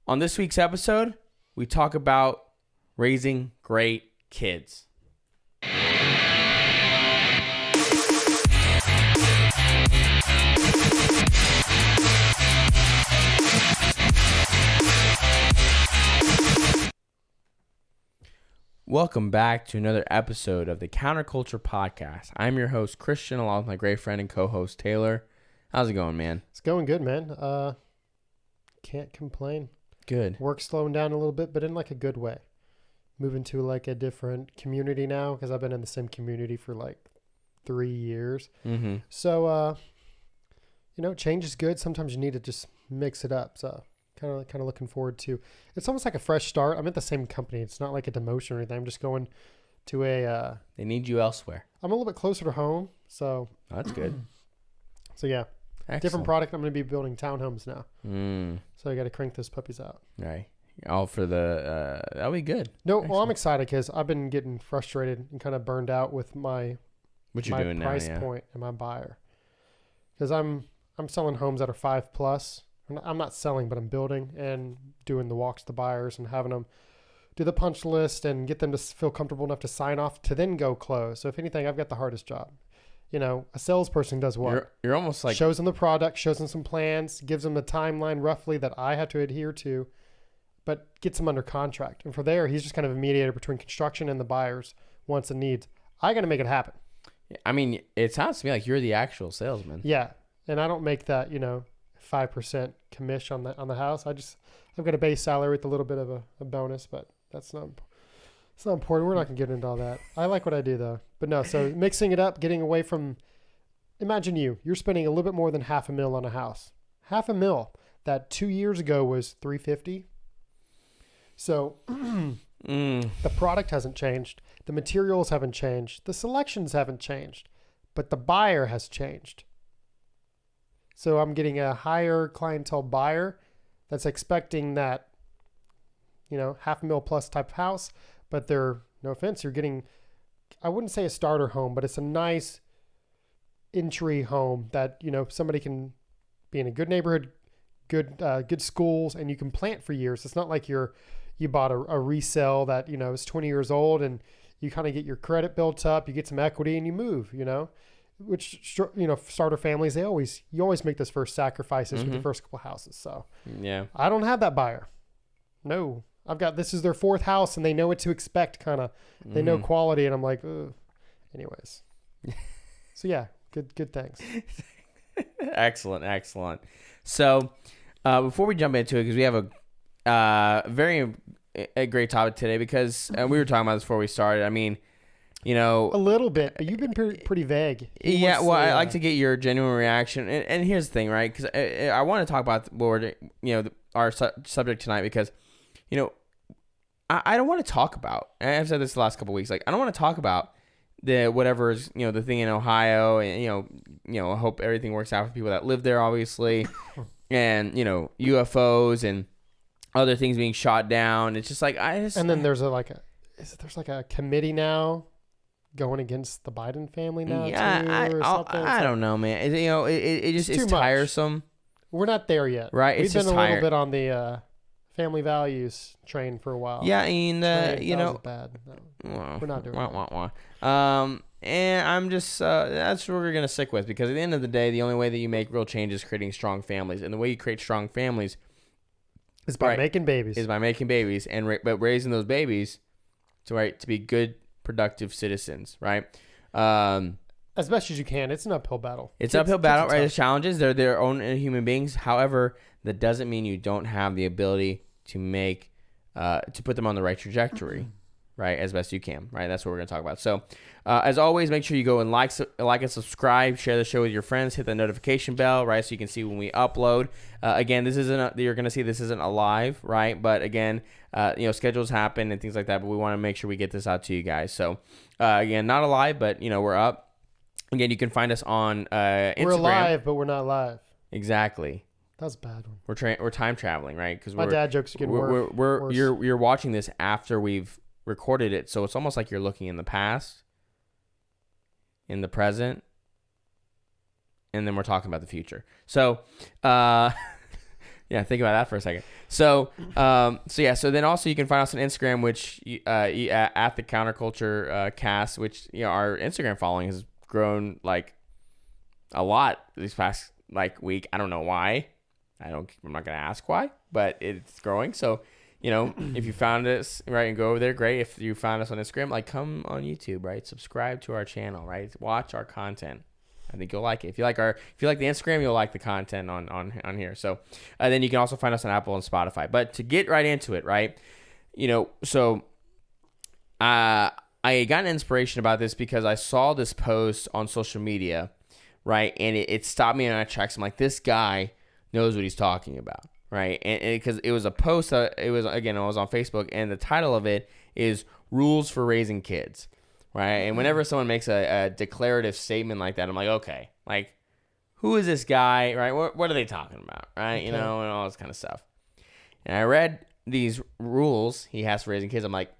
On this week's episode, we talk about raising great kids. Welcome back to another episode of the Counterculture Podcast. I'm your host, Christian, along with my great friend and co-host, Taylor. How's it going, man? It's going good, man. Can't complain. Good. Work's slowing down a little bit, but in like a good way. Moving to like a different community now because I've been in the same community for like 3 years. Mm-hmm. So, change is good. Sometimes you need to just mix it up. So kind of looking forward to. It's almost like a fresh start. I'm at the same company. It's not like a demotion or anything. I'm just going to a. They need you elsewhere. I'm a little bit closer to home, so. Oh, that's good. So yeah. Excellent. Different product. I'm going to be building townhomes now. Mm. So I got to crank those puppies out. Right. All for the, that'll be good. No, Excellent. well, I'm excited because I've been getting frustrated and kind of burned out with my price point and my buyer. Because I'm selling homes that are 5+. I'm not selling, but I'm building and doing the walks to buyers and having them do the punch list and get them to feel comfortable enough to sign off to then go close. So if anything, I've got the hardest job. You know, a salesperson does what? You're almost like... Shows them the product, shows them some plans, gives them a timeline roughly that I have to adhere to, but gets them under contract. And from there, he's just kind of a mediator between construction and the buyers, wants and needs. I got to make it happen. I mean, it sounds to me like you're the actual salesman. Yeah. And I don't make that, 5% commission on the house. I've got a base salary with a little bit of a bonus, but it's not important. We're not going to get into all that. I like what I do though. But no, so mixing it up, getting away from, imagine you're spending a little bit more than $500,000 on a house. $500,000 that 2 years ago was $350,000. So the product hasn't changed. The materials haven't changed. The selections haven't changed, but the buyer has changed. So I'm getting a higher clientele buyer that's expecting that, $500,000 plus type of house, but they're, no offense, you're getting, I wouldn't say a starter home, but it's a nice entry home that, somebody can be in a good neighborhood, good schools, and you can plant for years. It's not like you bought a resale that, is 20 years old and you kind of get your credit built up, you get some equity and you move, which, starter families, you always make those first sacrifices with the first couple houses. So yeah, I don't have that buyer. No, this is their fourth house and they know what to expect kind of, they know quality. And I'm like, ugh. Anyways. So yeah, good things. Excellent. So before we jump into it, because we have a great topic today, because we were talking about this before we started. I mean, a little bit, but you've been pretty vague. Yeah, well, I like to get your genuine reaction. And here's the thing, right? Because I want to talk about our subject tonight, because, I don't want to talk about, and I've said this the last couple of weeks, like, I don't want to talk about the whatever is, the thing in Ohio, and, I hope everything works out for people that live there, obviously, and, UFOs and other things being shot down. It's just like, and then there's a committee now going against the Biden family now, I don't know, man. It's tiresome. We're not there yet. Right. We've been a little bit on the family values train for a while. Yeah, I mean, bad. No, we're not doing that. And I'm just, that's what we're going to stick with, because at the end of the day, the only way that you make real change is creating strong families. And the way you create strong families is by making babies. But raising those babies to be good, productive citizens, right? As best as you can. It's an uphill battle. It's an uphill battle, right? There's challenges. They're their own human beings. However, that doesn't mean you don't have the ability to put them on the right trajectory, right? As best you can, right? That's what we're going to talk about. So, as always, make sure you go and like and subscribe, share the show with your friends, hit the notification bell, right? So you can see when we upload. Again, you're going to see this isn't a live, right? But again, schedules happen and things like that, but we want to make sure we get this out to you guys. So, again, not a live, but, we're up. Again, you can find us on Instagram. We're live, but we're not live. Exactly. That's a bad one. We're time traveling, right? Because my dad jokes are getting worse. You're watching this after we've recorded it, so it's almost like you're looking in the past, in the present, and then we're talking about the future. So, Yeah, think about that for a second. So then also you can find us on Instagram, which at the Counterculture Cast, which our Instagram following has grown like a lot this past week. I don't know why. I'm not gonna ask why, but it's growing. So if you found us right and go over there, great. If you found us on Instagram, come on YouTube, right? Subscribe to our channel, right? Watch our content. I think you'll like it. If you like the Instagram, you'll like the content on here. So then you can also find us on Apple and Spotify. But to get right into it, right? So I got an inspiration about this because I saw this post on social media, right? And it stopped me in my tracks. I'm like, this guy knows what he's talking about, right? And because it was a post, it was on Facebook, and the title of it is "Rules for Raising Kids." Right. And whenever someone makes a declarative statement like that, I'm like, okay, who is this guy? Right. What are they talking about? Right. Okay. And all this kind of stuff. And I read these rules he has for raising kids. I'm like,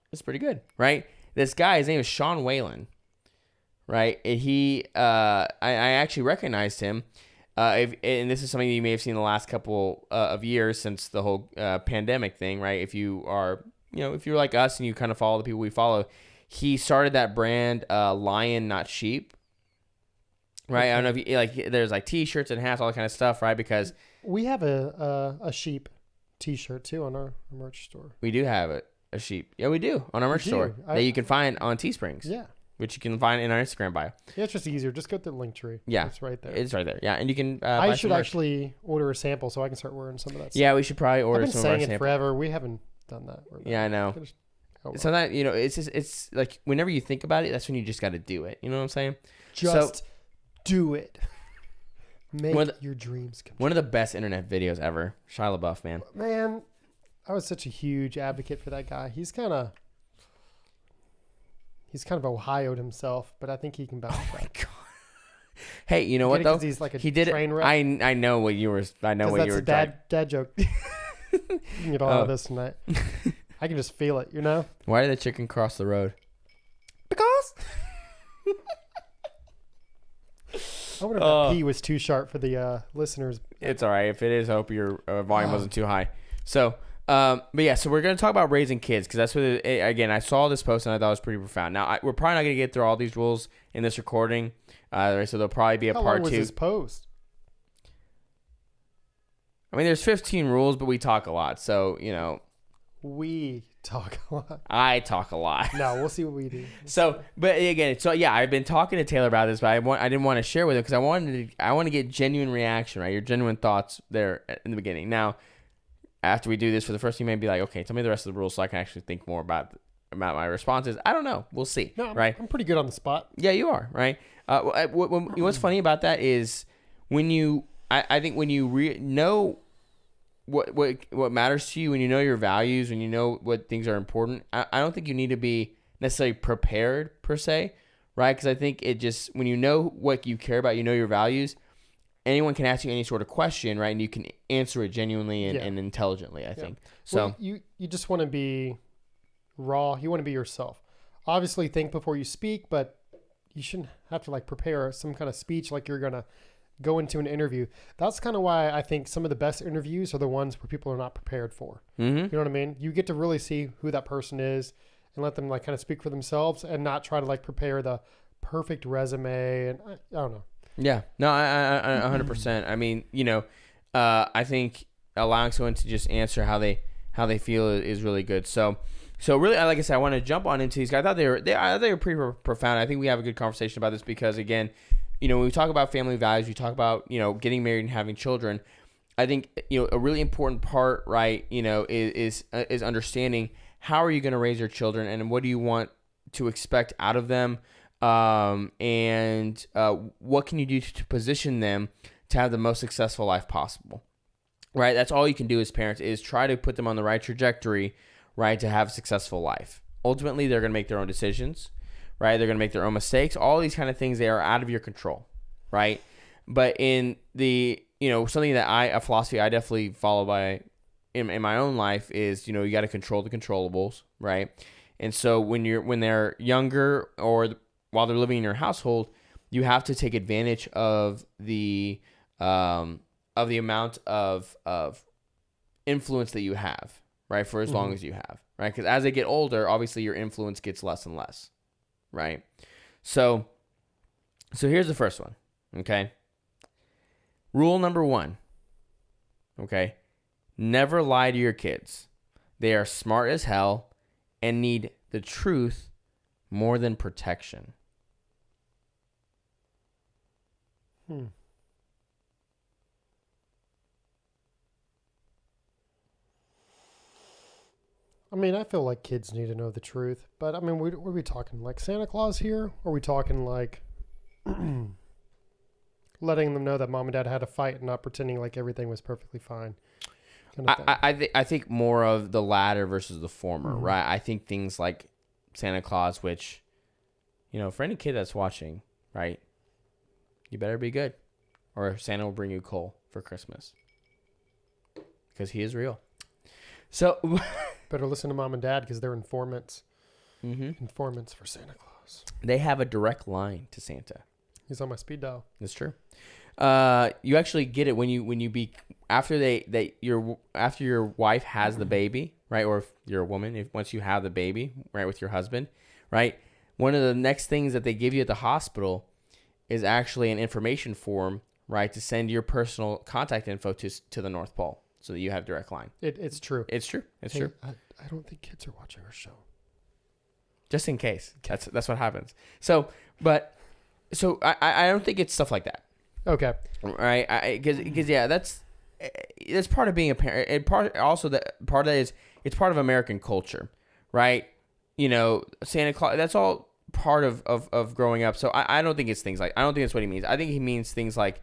that's pretty good. Right. This guy, his name is Sean Whalen. Right. And I actually recognized him. And this is something you may have seen the last couple of years since the whole pandemic thing. Right. If you are, if you're like us and you kind of follow the people we follow, he started that brand, Lion Not Sheep, right? Okay. I don't know if you, there's T-shirts and hats, all that kind of stuff, right? Because we have a sheep T-shirt too on our merch store. We do have a sheep. Yeah, we do on our merch store that you can find on Teesprings. Yeah. Which you can find in our Instagram bio. Yeah, it's just easier. Just go to the link tree. Yeah. It's right there. It's right there. Yeah, and you can I should actually order a sample so I can start wearing some of that stuff. Yeah, we should probably order some of our samples. I've been saying it forever. We haven't done that. Yeah, I know. So that it's like whenever you think about it, that's when you just got to do it. You know what I'm saying? Just do it. Make your dreams come true. One of the best internet videos ever. Shia LaBeouf, man. Man, I was such a huge advocate for that guy. He's kind of Ohio'd himself, but I think he can bounce back. Oh my God. Hey, you know what though? He's like he did train it. wreck. I know what you were. I know what you were. That's a dad joke. You can get all of this tonight. I can just feel it, Why did the chicken cross the road? Because. I wonder if that P was too sharp for the listeners. It's all right. If it is, I hope your volume wasn't too high. So, but yeah, so we're going to talk about raising kids because that's what, again, I saw this post and I thought it was pretty profound. Now, we're probably not going to get through all these rules in this recording. So there'll probably be a part 2. How long was this post? I mean, there's 15 rules, but we talk a lot. So, We talk a lot. I talk a lot. No, we'll see what we do. But again, yeah, I've been talking to Taylor about this, but I didn't want to share with him because I want to get genuine reaction, right? Your genuine thoughts there in the beginning. Now, after we do this for the first, you may be like, okay, tell me the rest of the rules so I can actually think more about my responses. I don't know. We'll see. No, right? I'm pretty good on the spot. Yeah, you are, right? What's funny about that is I think when you know what matters to you, when you know your values, when you know what things are important, I don't think you need to be necessarily prepared per se, right? Because I think it just, when you know what you care about, you know your values, anyone can ask you any sort of question, right? And you can answer it genuinely and intelligently, I think. So you just want to be raw. You want to be yourself. Obviously think before you speak, but you shouldn't have to prepare some kind of speech like you're going to go into an interview. That's kind of why I think some of the best interviews are the ones where people are not prepared for. Mm-hmm. You know what I mean? You get to really see who that person is and let them kind of speak for themselves and not try to prepare the perfect resume. And I don't know. Yeah, no, I 100%. I mean, I think allowing someone to just answer how they feel is really good. So really, like I said, I want to jump on into these guys. I thought they were pretty profound. I think we have a good conversation about this because, again, when we talk about family values, we talk about, getting married and having children. I think, a really important part, right, is understanding how are you going to raise your children and what do you want to expect out of them, and what can you do to position them to have the most successful life possible, right? That's all you can do as parents is try to put them on the right trajectory, right, to have a successful life. Ultimately, they're going to make their own decisions. Right, they're going to make their own mistakes. All these kind of things, they are out of your control, right? But in the, something that a philosophy I definitely follow by in my own life is, you got to control the controllables, right? And so when they're younger or while they're living in your household, you have to take advantage of the of the amount of influence that you have, right? For as long as you have, right? Because as they get older, obviously your influence gets less and less, right? So here's the first one, okay? Rule number 1, okay? Never lie to your kids. They are smart as hell and need the truth more than protection. I mean, I feel like kids need to know the truth, but I mean, are we talking like Santa Claus here? Or are we talking like letting them know that mom and dad had a fight and not pretending like everything was perfectly fine? Kind of I think more of the latter versus the former, right? I think things like Santa Claus, which, for any kid that's watching, right, you better be good, or Santa will bring you coal for Christmas, because he is real. So better listen to mom and dad because they're informants. Informants for Santa Claus. They have a direct line to Santa. He's on my speed dial. That's true. You actually get it when you be after after your wife has the baby, right? Or if you're a woman, once you have the baby, right, with your husband, right? One of the next things that they give you at the hospital is actually an information form, right, to send your personal contact info to the North Pole, so that you have direct line. It's true. It's true. It's true. I don't think kids are watching our show. Just in case. That's what happens. So I don't think it's stuff like that. Okay. Right. Because yeah, that's part of being a parent. And part of that is it's part of American culture, right? Santa Claus. That's all part of growing up. So I don't think it's things like, I don't think that's what he means. I think he means things like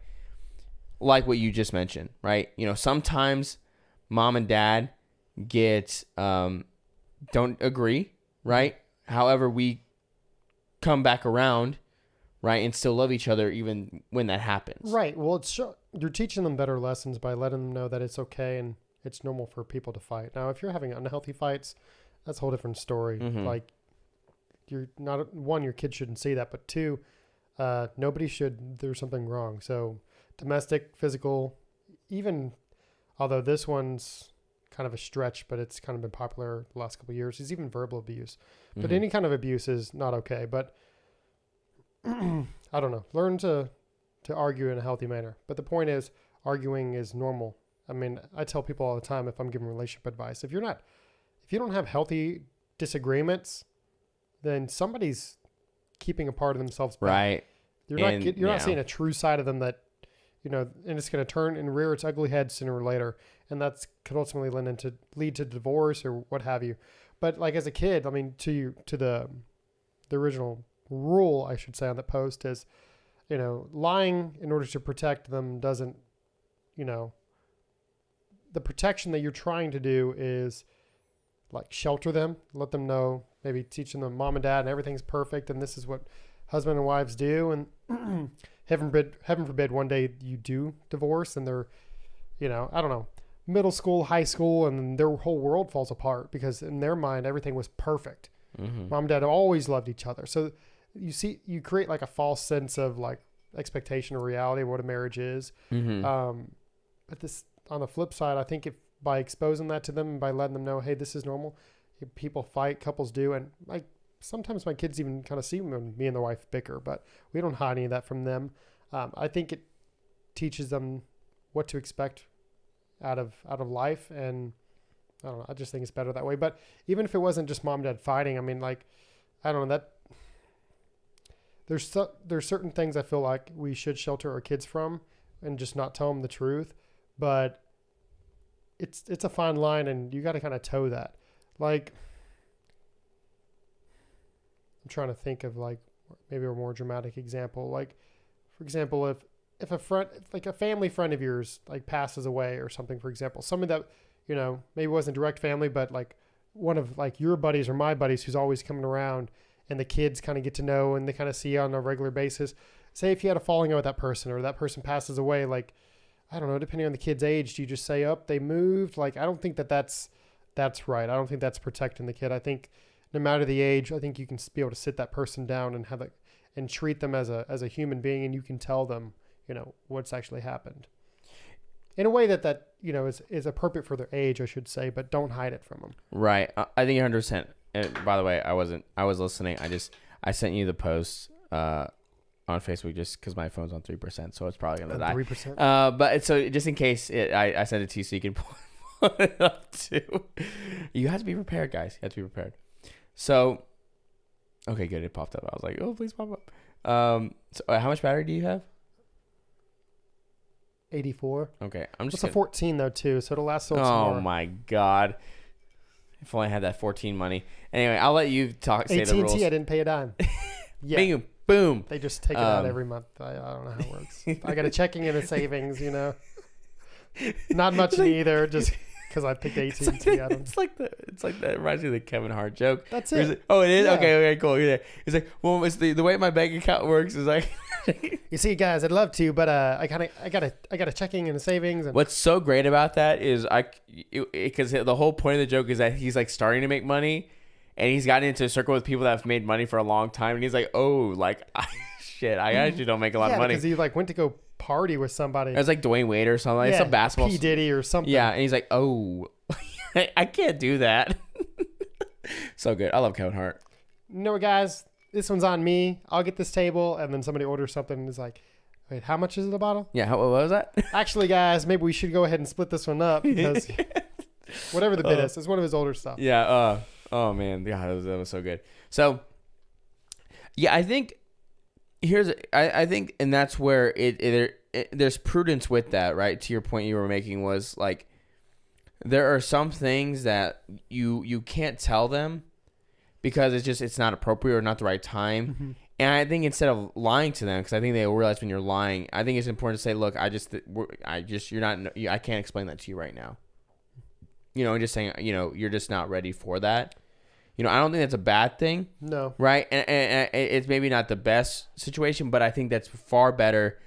what you just mentioned, right? Sometimes mom and dad don't agree, right? However, we come back around, right, and still love each other even when that happens. Right. Well, you're teaching them better lessons by letting them know that it's okay and it's normal for people to fight. Now, if you're having unhealthy fights, that's a whole different story. Like, you're not, one, your kid shouldn't see that, but two, nobody should. There's something wrong. So domestic, physical, even, although this one's kind of a stretch, but it's kind of been popular the last couple of years, is even verbal abuse. But any kind of abuse is not okay. But I don't know. Learn to argue in a healthy manner. But the point is, arguing is normal. I mean, I tell people all the time, if I'm giving relationship advice, if you don't have healthy disagreements, then somebody's keeping a part of themselves back. Right. You're not seeing a true side of them that, and it's going to turn and rear its ugly head sooner or later. And that's could ultimately lead to divorce or what have you. But like as a kid, I mean, to the original rule, I should say, on the post is, lying in order to protect them doesn't, the protection that you're trying to do is like shelter them, let them know, maybe teaching them mom and dad and everything's perfect and this is what husband and wives do. And heaven forbid one day you do divorce and they're, I don't know, middle school, high school, and their whole world falls apart because in their mind, everything was perfect. Mom and dad always loved each other. So you create like a false sense of like expectation or reality of what a marriage is. But this, on the flip side, I think if by exposing that to them and by letting them know, hey, this is normal, people fight, couples do. And like sometimes my kids even kind of see when me and the wife bicker, but we don't hide any of that from them. I think it teaches them what to expect out of life. And I don't know, I just think it's better that way. But even if it wasn't just mom and dad fighting, I mean, like, I don't know, that there's certain things I feel like we should shelter our kids from and just not tell them the truth. But it's a fine line and you got to kind of toe that. Like, I'm trying to think of like maybe a more dramatic example. Like, for example, if a family friend of yours like passes away or something, for example, somebody that, maybe wasn't direct family, but like one of like your buddies or my buddies who's always coming around and the kids kind of get to know and they kind of see you on a regular basis. Say if you had a falling out with that person or that person passes away, like, I don't know, depending on the kid's age, do you just say, they moved? Like, I don't think that's right. I don't think that's protecting the kid. I think no matter the age, I think you can be able to sit that person down and and treat them as a human being, and you can tell them, what's actually happened. in a way that is appropriate for their age, I should say, but don't hide it from them. Right. I think 100%. And by the way, I was listening. I sent you the post on Facebook just because my phone's on 3%, so it's probably gonna die. 3%. But so just in case, I sent it to you so you can pull it up too. You have to be prepared, guys. You have to be prepared. So, okay, good. It popped up. I was like, oh, please pop up. So how much battery do you have? 84. Okay, I'm just. It's a 14 though too, so it'll last till tomorrow. Oh my god! If only I had that 14 money. Anyway, I'll let you talk. Say the rules. AT&T, I didn't pay a dime. Yeah. Bing, boom. They just take it out every month. I don't know how it works. I got a checking and a savings. Not much in either. Just because I picked AT&T out of. It's like that. It reminds me of the Kevin Hart joke. That's it. Like, oh, it is. Yeah. Okay, cool. It's like, well, it's the way my bank account works is like. You see, guys, I'd love to, but I got a checking and a savings. And what's so great about that is because the whole point of the joke is that he's like starting to make money, and he's gotten into a circle with people that have made money for a long time, and he's like, oh, like shit, I actually don't make a lot of money. Because he like went to go party with somebody. It was like Dwayne Wade or something, like some basketball. P. Diddy or something. Yeah, and he's like, oh, I can't do that. So good. I love Kevin Hart. You know what, guys? This one's on me. I'll get this table, and then somebody orders something and is like, wait, how much is it a bottle? Yeah, what was that? Actually, guys, maybe we should go ahead and split this one up because whatever the bid is, it's one of his older stuff. Yeah. Oh man, God, that was so good. So, yeah, I think I think, and that's where there's prudence with that, right? To your point you were making was like, there are some things that you can't tell them because it's not appropriate or not the right time. Mm-hmm. And I think instead of lying to them, because I think they will realize when you're lying, I think it's important to say, look, I can't explain that to you right now. And just saying, you're just not ready for that. I don't think that's a bad thing. No. Right? And it's maybe not the best situation, but I think that's far better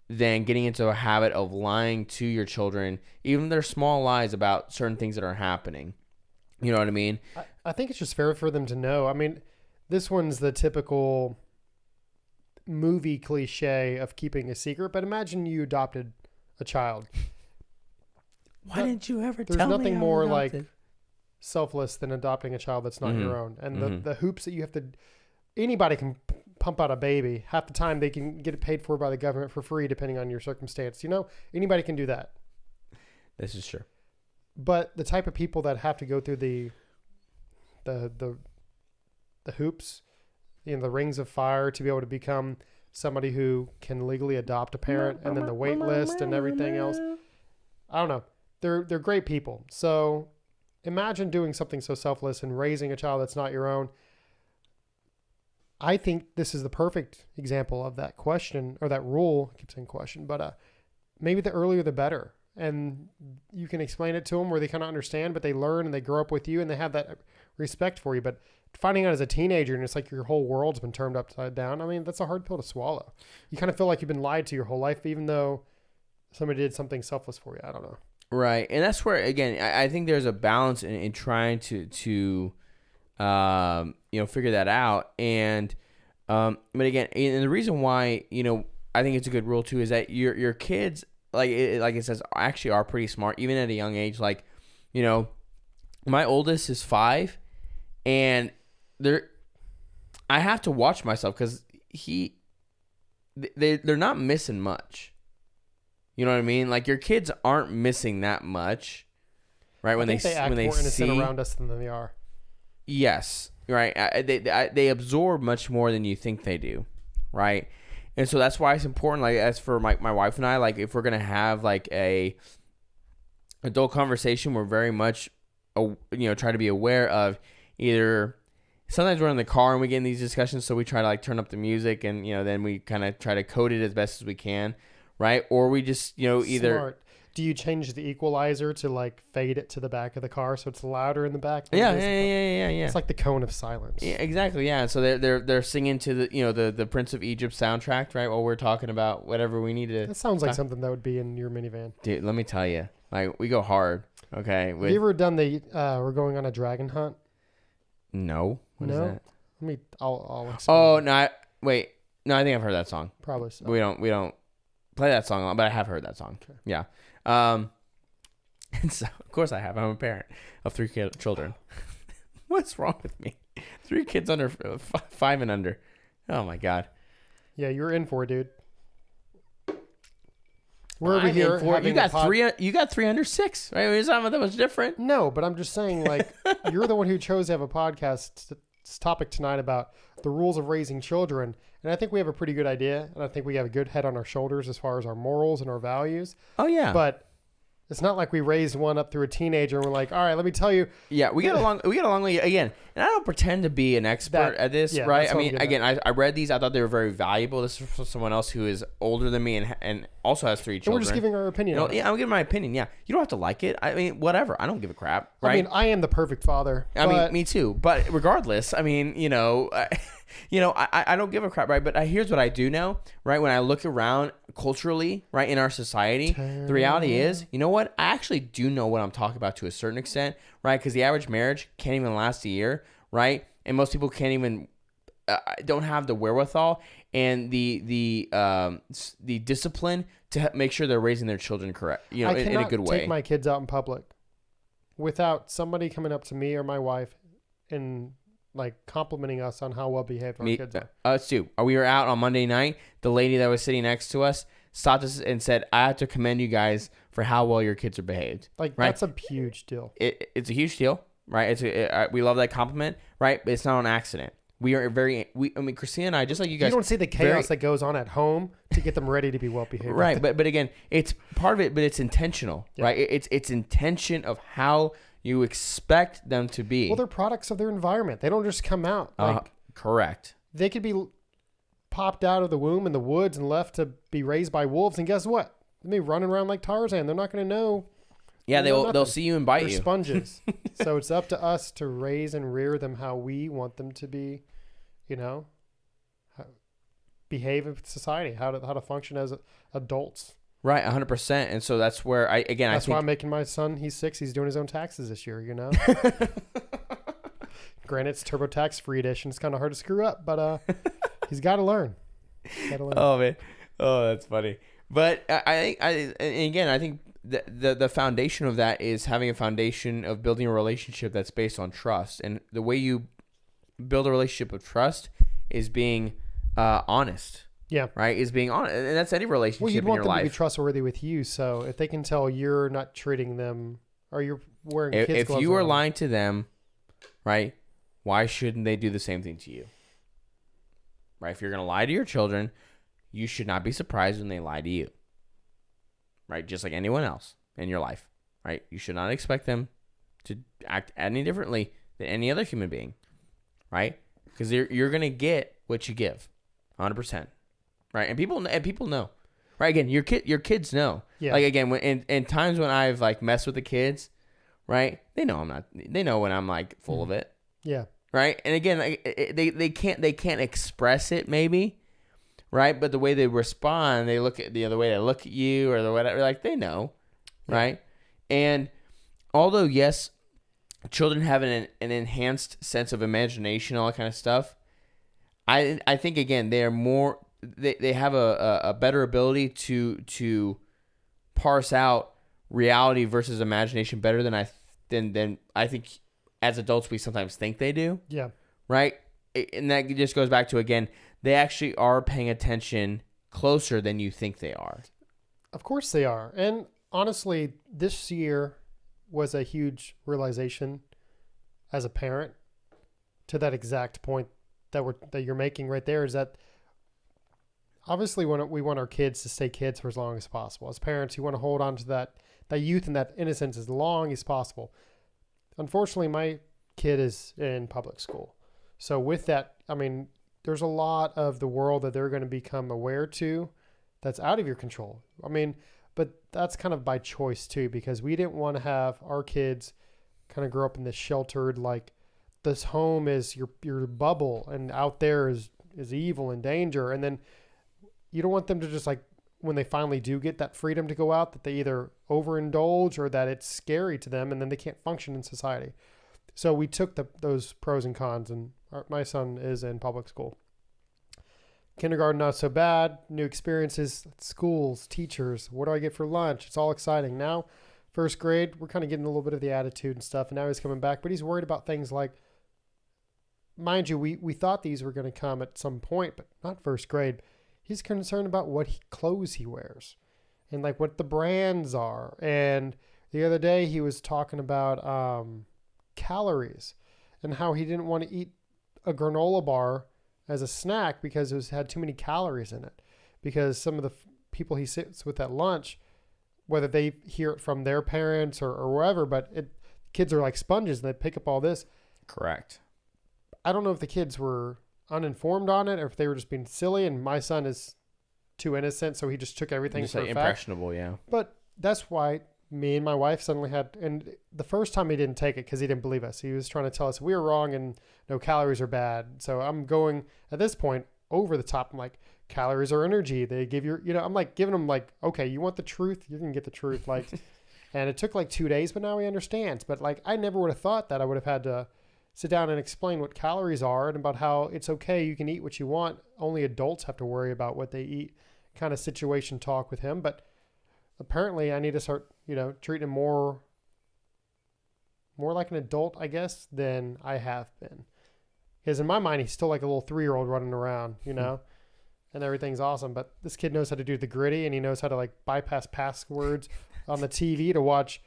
than getting into a habit of lying to your children, even their small lies about certain things that are happening. You know what I mean? I think it's just fair for them to know. I mean, this one's the typical movie cliche of keeping a secret, but imagine you adopted a child. Why didn't you ever tell me? There's nothing more like selfless than adopting a child that's not your own. And the hoops that you have to... Anybody can pump out a baby. Half the time they can get it paid for by the government for free, depending on your circumstance. Anybody can do that. This is true. But the type of people that have to go through the hoops, the rings of fire to be able to become somebody who can legally adopt a parent, and then the wait list and everything else. I don't know. They're great people. So imagine doing something so selfless and raising a child that's not your own. I think this is the perfect example of that question or that rule. I keep saying question, but maybe the earlier the better. And you can explain it to them where they kind of understand, but they learn and they grow up with you and they have that respect for you. But finding out as a teenager and it's like your whole world's been turned upside down, I mean, that's a hard pill to swallow. You kind of feel like you've been lied to your whole life, even though somebody did something selfless for you. I don't know. Right. And that's where, again, I think there's a balance in trying to figure that out. And, but again, and the reason why, I think it's a good rule too, is that your kids, like it says, actually are pretty smart, even at a young age. Like, my oldest is 5, and I have to watch myself because they're not missing much. You know what I mean? Like, your kids aren't missing that much, right? When they act more innocent around us than they are. Yes, right. They absorb much more than you think they do, right? And so that's why it's important. Like, as for my wife and I, like, if we're gonna have like a adult conversation, we're very much, try to be aware of either. Sometimes we're in the car and we get in these discussions, so we try to like turn up the music and then we kind of try to code it as best as we can, right? Or we just either. Smart. Do you change the equalizer to like fade it to the back of the car so it's louder in the back? Yeah. It's like the cone of silence. Yeah, exactly. Yeah. So they're singing to the Prince of Egypt soundtrack, right? While we're talking about whatever we need to. That sounds like something that would be in your minivan. Dude, let me tell you, like, we go hard. Okay. Have you ever done we're going on a dragon hunt? No. What is that? I'll explain. Oh no! Wait. No, I think I've heard that song. Probably so. We don't play that song, but I have heard that song. Okay. Yeah. And so, of course I have. I'm a parent of 3 children. What's wrong with me? 3 kids under 5 and under. Oh my God. Yeah, you're in for it, dude. We're over here. You got 3. You got 3 under 6, right? It's not that much different. No, but I'm just saying, like, you're the one who chose to have a podcast topic tonight about the rules of raising children, and I think we have a pretty good idea, and I think we have a good head on our shoulders as far as our morals and our values. Oh yeah. But it's not like we raised one up through a teenager and we're like, all right, let me tell you. Yeah, we get along. We get along again, and I don't pretend to be an expert at this, right? I mean, again, I read these. I thought they were very valuable. This is from someone else who is older than me and also has 3 children. And we're just giving our opinion. Yeah, I'm giving my opinion. Yeah, you don't have to like it. I mean, whatever. I don't give a crap. Right? I mean, I am the perfect father. I mean, me too. But regardless, I mean, I don't give a crap, right? But here's what I do know, right? When I look around culturally, right, in our society, the reality is, you know what? I actually do know what I'm talking about to a certain extent, right? Because the average marriage can't even last a year, right? And most people can't even, don't have the wherewithal and the discipline to make sure they're raising their children correct, in a good way. I cannot take my kids out in public without somebody coming up to me or my wife and like complimenting us on how well behaved our kids are. Us too. We were out on Monday night. The lady that was sitting next to us stopped us and said, "I have to commend you guys for how well your kids are behaved." Like, right? That's a huge deal. It's a huge deal, right? We love that compliment, right? But it's not an accident. We are Christina and I, just like you guys. You don't see the chaos that goes on at home to get them ready to be well behaved. Right, but again, it's part of it, but it's intentional, right? It's like how you expect them to be. Well, they're products of their environment. They don't just come out. Correct. They could be popped out of the womb in the woods and left to be raised by wolves. And guess what? They'll be running around like Tarzan. They're not going to know. Yeah, they'll see you and bite you. They're sponges. So it's up to us to raise and rear them how we want them to be, behave in society, how to function as adults. Right, 100%. And so that's where That's why I'm making my son, he's 6, he's doing his own taxes this year, Granted, it's TurboTax free edition. It's kind of hard to screw up, but he's got to learn. Oh, man. Oh, that's funny. But I think the foundation of that is having a foundation of building a relationship that's based on trust. And the way you build a relationship of trust is being honest. Yeah. Right? Is being honest. And that's any relationship in your life. Well, you'd want them to be trustworthy with you. So if they can tell you're not treating them or you're wearing kids' gloves. If you are lying to them, right, why shouldn't they do the same thing to you? Right? If you're going to lie to your children, you should not be surprised when they lie to you. Right? Just like anyone else in your life. Right? You should not expect them to act any differently than any other human being. Right? Because you're going to get what you give. 100%. Right, and people know, right? Again, your kids know. Yeah. Like again, when in times when I've like messed with the kids, right? They know I'm not. They know when I'm like full of it. Yeah. Right, and again, they can't express it maybe, right? But the way they respond, they look at the way they look at you or the whatever, like they know, right? And although yes, children have an enhanced sense of imagination, all that kind of stuff. I think again they are more. They have a better ability to parse out reality versus imagination better than I think as adults we sometimes think they do. Yeah. Right? And that just goes back to, again, they actually are paying attention closer than you think they are. Of course they are. And honestly, this year was a huge realization as a parent to that exact point that you're making right there, is that obviously we want our kids to stay kids for as long as possible. As parents, you want to hold on to that youth and that innocence as long as possible. Unfortunately, my kid is in public school. So with that, I mean, there's a lot of the world that they're going to become aware to that's out of your control. I mean, but that's kind of by choice too, because we didn't want to have our kids kind of grow up in this sheltered, like this home is your bubble and out there is evil and danger. And then you don't want them to just, like, when they finally do get that freedom to go out, that they either overindulge or that it's scary to them and then they can't function in society. So we took those pros and cons, and my son is in public school. Kindergarten, not so bad. New experiences, schools, teachers. What do I get for lunch? It's all exciting. Now, first grade, we're kind of getting a little bit of the attitude and stuff. And now he's coming back, but he's worried about things like, mind you, we thought these were going to come at some point, but not first grade. He's concerned about what clothes he wears and like what the brands are. And the other day he was talking about calories and how he didn't want to eat a granola bar as a snack because had too many calories in it. Because some of the people he sits with at lunch, whether they hear it from their parents or wherever, but kids are like sponges and they pick up all this. Correct. I don't know if the kids were uninformed on it or if they were just being silly, and my son is too innocent, so he just took everything just for like a impressionable, fact. Yeah. But that's why me and my wife suddenly had, and the first time he didn't take it because he didn't believe us. He was trying to tell us we were wrong and no, calories are bad. So I'm going at this point over the top. I'm like, calories are energy. They give you, I'm like giving him like, okay, you want the truth? You're going to get the truth. Like, and it took like 2 days, but now he understands. But like, I never would have thought that I would have had to sit down and explain what calories are and about how it's okay. You can eat what you want. Only adults have to worry about what they eat, kind of situation talk with him. But apparently I need to start, treating him more like an adult, I guess, than I have been. Because in my mind, he's still like a little 3-year-old running around, and everything's awesome. But this kid knows how to do the gritty, and he knows how to like bypass passwords on the TV to watch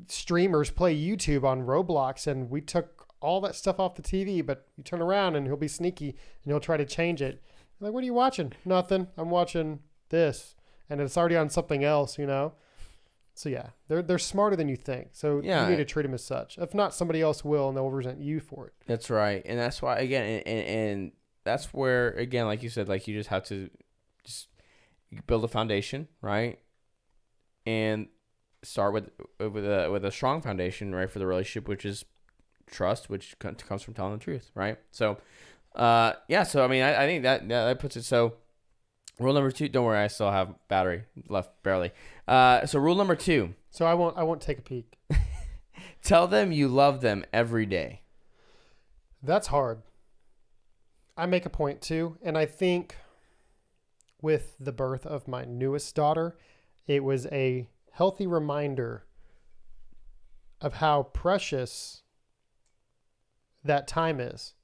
streamers play YouTube on Roblox. And we took all that stuff off the TV, but you turn around and he'll be sneaky and he'll try to change it. I'm like, what are you watching? Nothing. I'm watching this. And it's already on something else, So yeah, they're smarter than you think. So you need to treat them as such. If not, somebody else will, and they'll resent you for it. That's right, and that's why again, and that's where again, like you said, like you just have to just build a foundation, right, and start with a strong foundation, right, for the relationship, which is trust, which comes from telling the truth, right? So, So I mean, I think that puts it so. Rule number 2. Don't worry, I still have battery left barely. So rule number 2. So I won't take a peek. Tell them you love them every day. That's hard. I make a point too, and I think with the birth of my newest daughter, it was a healthy reminder of how precious that time is.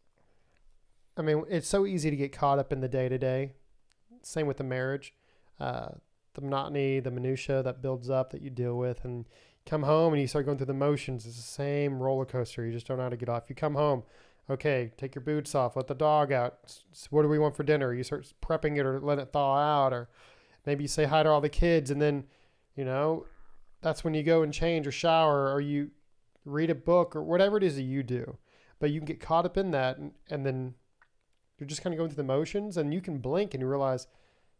I mean, it's so easy to get caught up in the day-to-day. Same with the marriage, the monotony, the minutia that builds up that you deal with, and come home and you start going through the motions. It's the same roller coaster. You just don't know how to get off. You come home, okay, take your boots off, let the dog out. What do we want for dinner? You start prepping it or let it thaw out, or maybe you say hi to all the kids, and then, that's when you go and change or shower, or you read a book or whatever it is that you do. But you can get caught up in that, and then you're just kind of going through the motions, and you can blink and you realize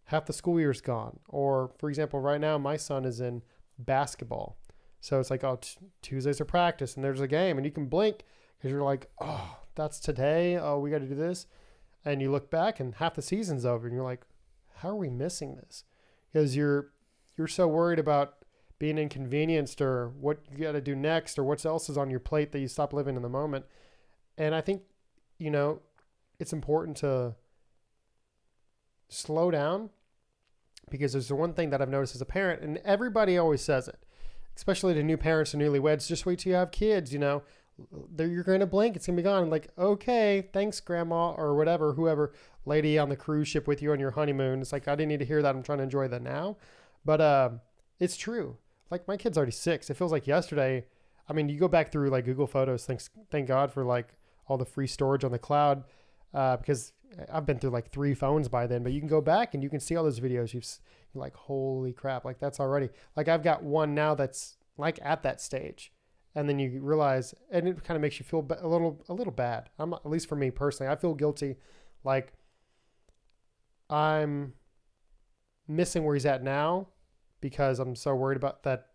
half the school year's gone. Or, for example, right now my son is in basketball. So it's like, Tuesdays are practice and there's a game, and you can blink because you're like, oh, that's today. Oh, we got to do this. And you look back and half the season's over and you're like, how are we missing this? Because you're so worried about being inconvenienced or what you got to do next or what else is on your plate that you stop living in the moment. And I think, it's important to slow down, because there's the one thing that I've noticed as a parent, and everybody always says it, especially to new parents and newlyweds, just wait till you have kids, you're going to blink, it's going to be gone. I'm like, okay, thanks grandma or whatever, whoever lady on the cruise ship with you on your honeymoon. It's like, I didn't need to hear that. I'm trying to enjoy that now. But it's true. Like, my kid's already 6. It feels like yesterday. I mean, you go back through like Google Photos, thank God for like all the free storage on the cloud. Because I've been through like 3 phones by then, but you can go back and you can see all those videos. You're like, holy crap. Like, that's already like, I've got one now that's like at that stage. And then you realize, and it kind of makes you feel a little bad. At least for me personally, I feel guilty. Like, I'm missing where he's at now because I'm so worried about that.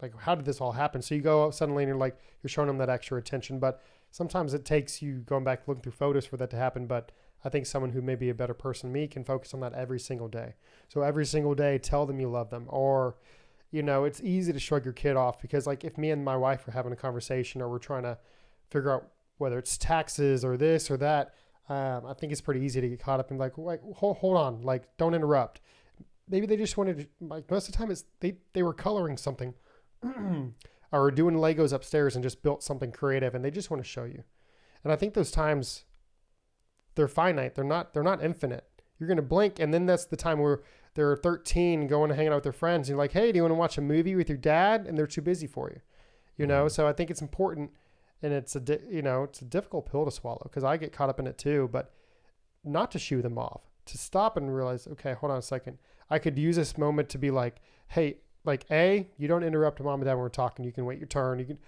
Like, how did this all happen? So you go suddenly and you're showing him that extra attention, but sometimes it takes you going back looking through photos for that to happen. But I think someone who may be a better person than me can focus on that every single day. So every single day, tell them you love them. Or, it's easy to shrug your kid off because, like, if me and my wife are having a conversation or we're trying to figure out whether it's taxes or this or that, I think it's pretty easy to get caught up in like, wait, hold on, like don't interrupt. Maybe they just wanted to, like most of the time it's they were coloring something or doing Legos upstairs and just built something creative and they just want to show you. And I think those times they're finite. They're not infinite. You're going to blink and then that's the time where they're 13 going and hanging out with their friends. And you're like, hey, do you want to watch a movie with your dad? And they're too busy for you, you know? So I think it's important and it's it's a difficult pill to swallow because I get caught up in it too, but not to shoo them off, to stop and realize, okay, hold on a second. I could use this moment to be like, hey, like you don't interrupt mom and dad when we're talking. You can wait your turn.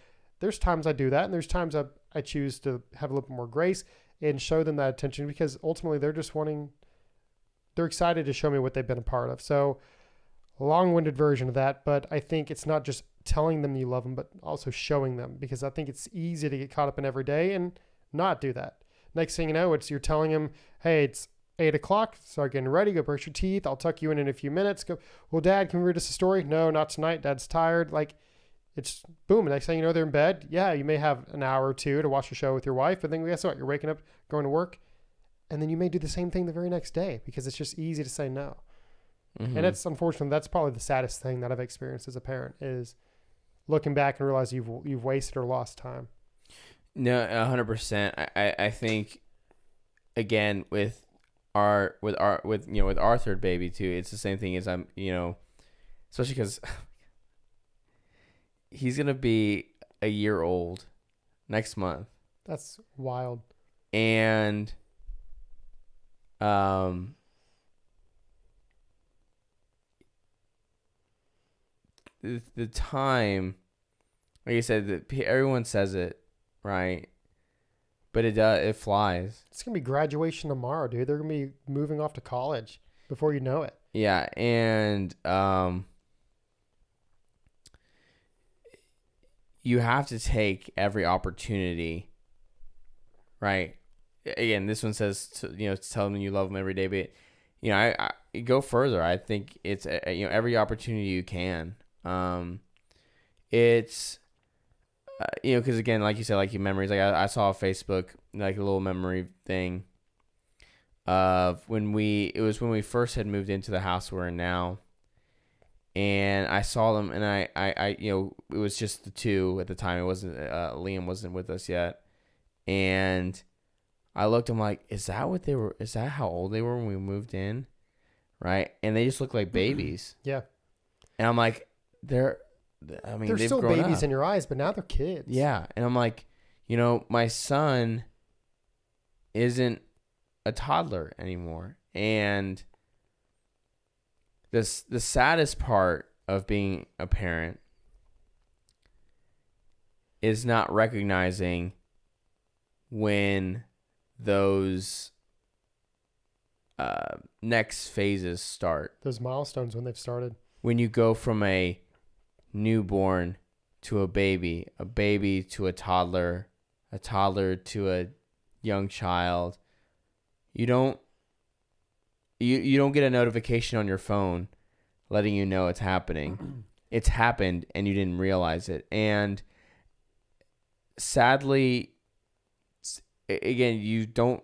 There's times I do that. And there's times I choose to have a little bit more grace and show them that attention because ultimately they're excited to show me what they've been a part of. So a long-winded version of that, but I think it's not just telling them you love them, but also showing them because I think it's easy to get caught up in every day and not do that. Next thing you know, you're telling them, hey, it's 8:00, start getting ready, go brush your teeth. I'll tuck you in a few minutes. Go, well, Dad, can we read us a story? No, not tonight. Dad's tired. Like it's boom. Next thing you know, they're in bed. Yeah, you may have an hour or two to watch a show with your wife, but then guess what? You're waking up, going to work, and then you may do the same thing the very next day because it's just easy to say no. Mm-hmm. And it's unfortunately, that's probably the saddest thing that I've experienced as a parent is looking back and realize you've wasted or lost time. No, 100%. I think again with our third baby too, it's the same thing as especially because he's gonna be a year old next month. That's wild. And the time, like I said, everyone says it, right? But it flies. It's going to be graduation tomorrow, dude. They're going to be moving off to college before you know it. Yeah, and you have to take every opportunity, right? Again, this one says to tell them you love them every day, but I go further. I think it's every opportunity you can. It's because again, like you said, like your memories. Like I saw a Facebook like a little memory thing of when we first had moved into the house we're in now, and I saw them, and I it was just the two at the time. It wasn't Liam wasn't with us yet, and I looked. I'm like, is that what they were? Is that how old they were when we moved in? Right, and they just look like babies. Yeah, and I'm like, they're still babies up in your eyes, but now they're kids. Yeah. And I'm like, my son isn't a toddler anymore. And the saddest part of being a parent is not recognizing when those next phases start. Those milestones when they've started. When you go from a newborn to a baby to a toddler to a young child, you don't get a notification on your phone letting you know it's happening. It's happened and you didn't realize it. And sadly, again, you won't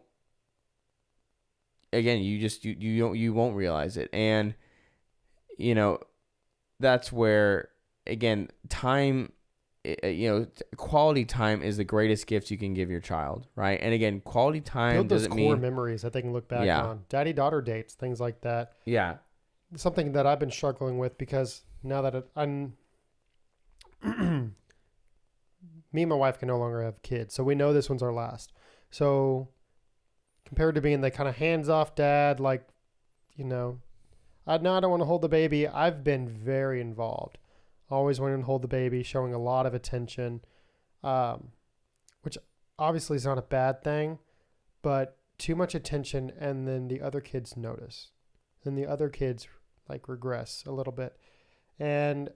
realize it. And that's where, again, time, quality time is the greatest gift you can give your child, right? And again, quality time doesn't mean core memories that they can look back on. Daddy-daughter dates, things like that. Yeah. Something that I've been struggling with because now that I'm me and my wife can no longer have kids, so we know this one's our last. So compared to being the kind of hands-off dad, like, I don't want to hold the baby. I've been very involved. Always wanting to hold the baby, showing a lot of attention, which obviously is not a bad thing, but too much attention and then the other kids notice. Then the other kids regress a little bit. And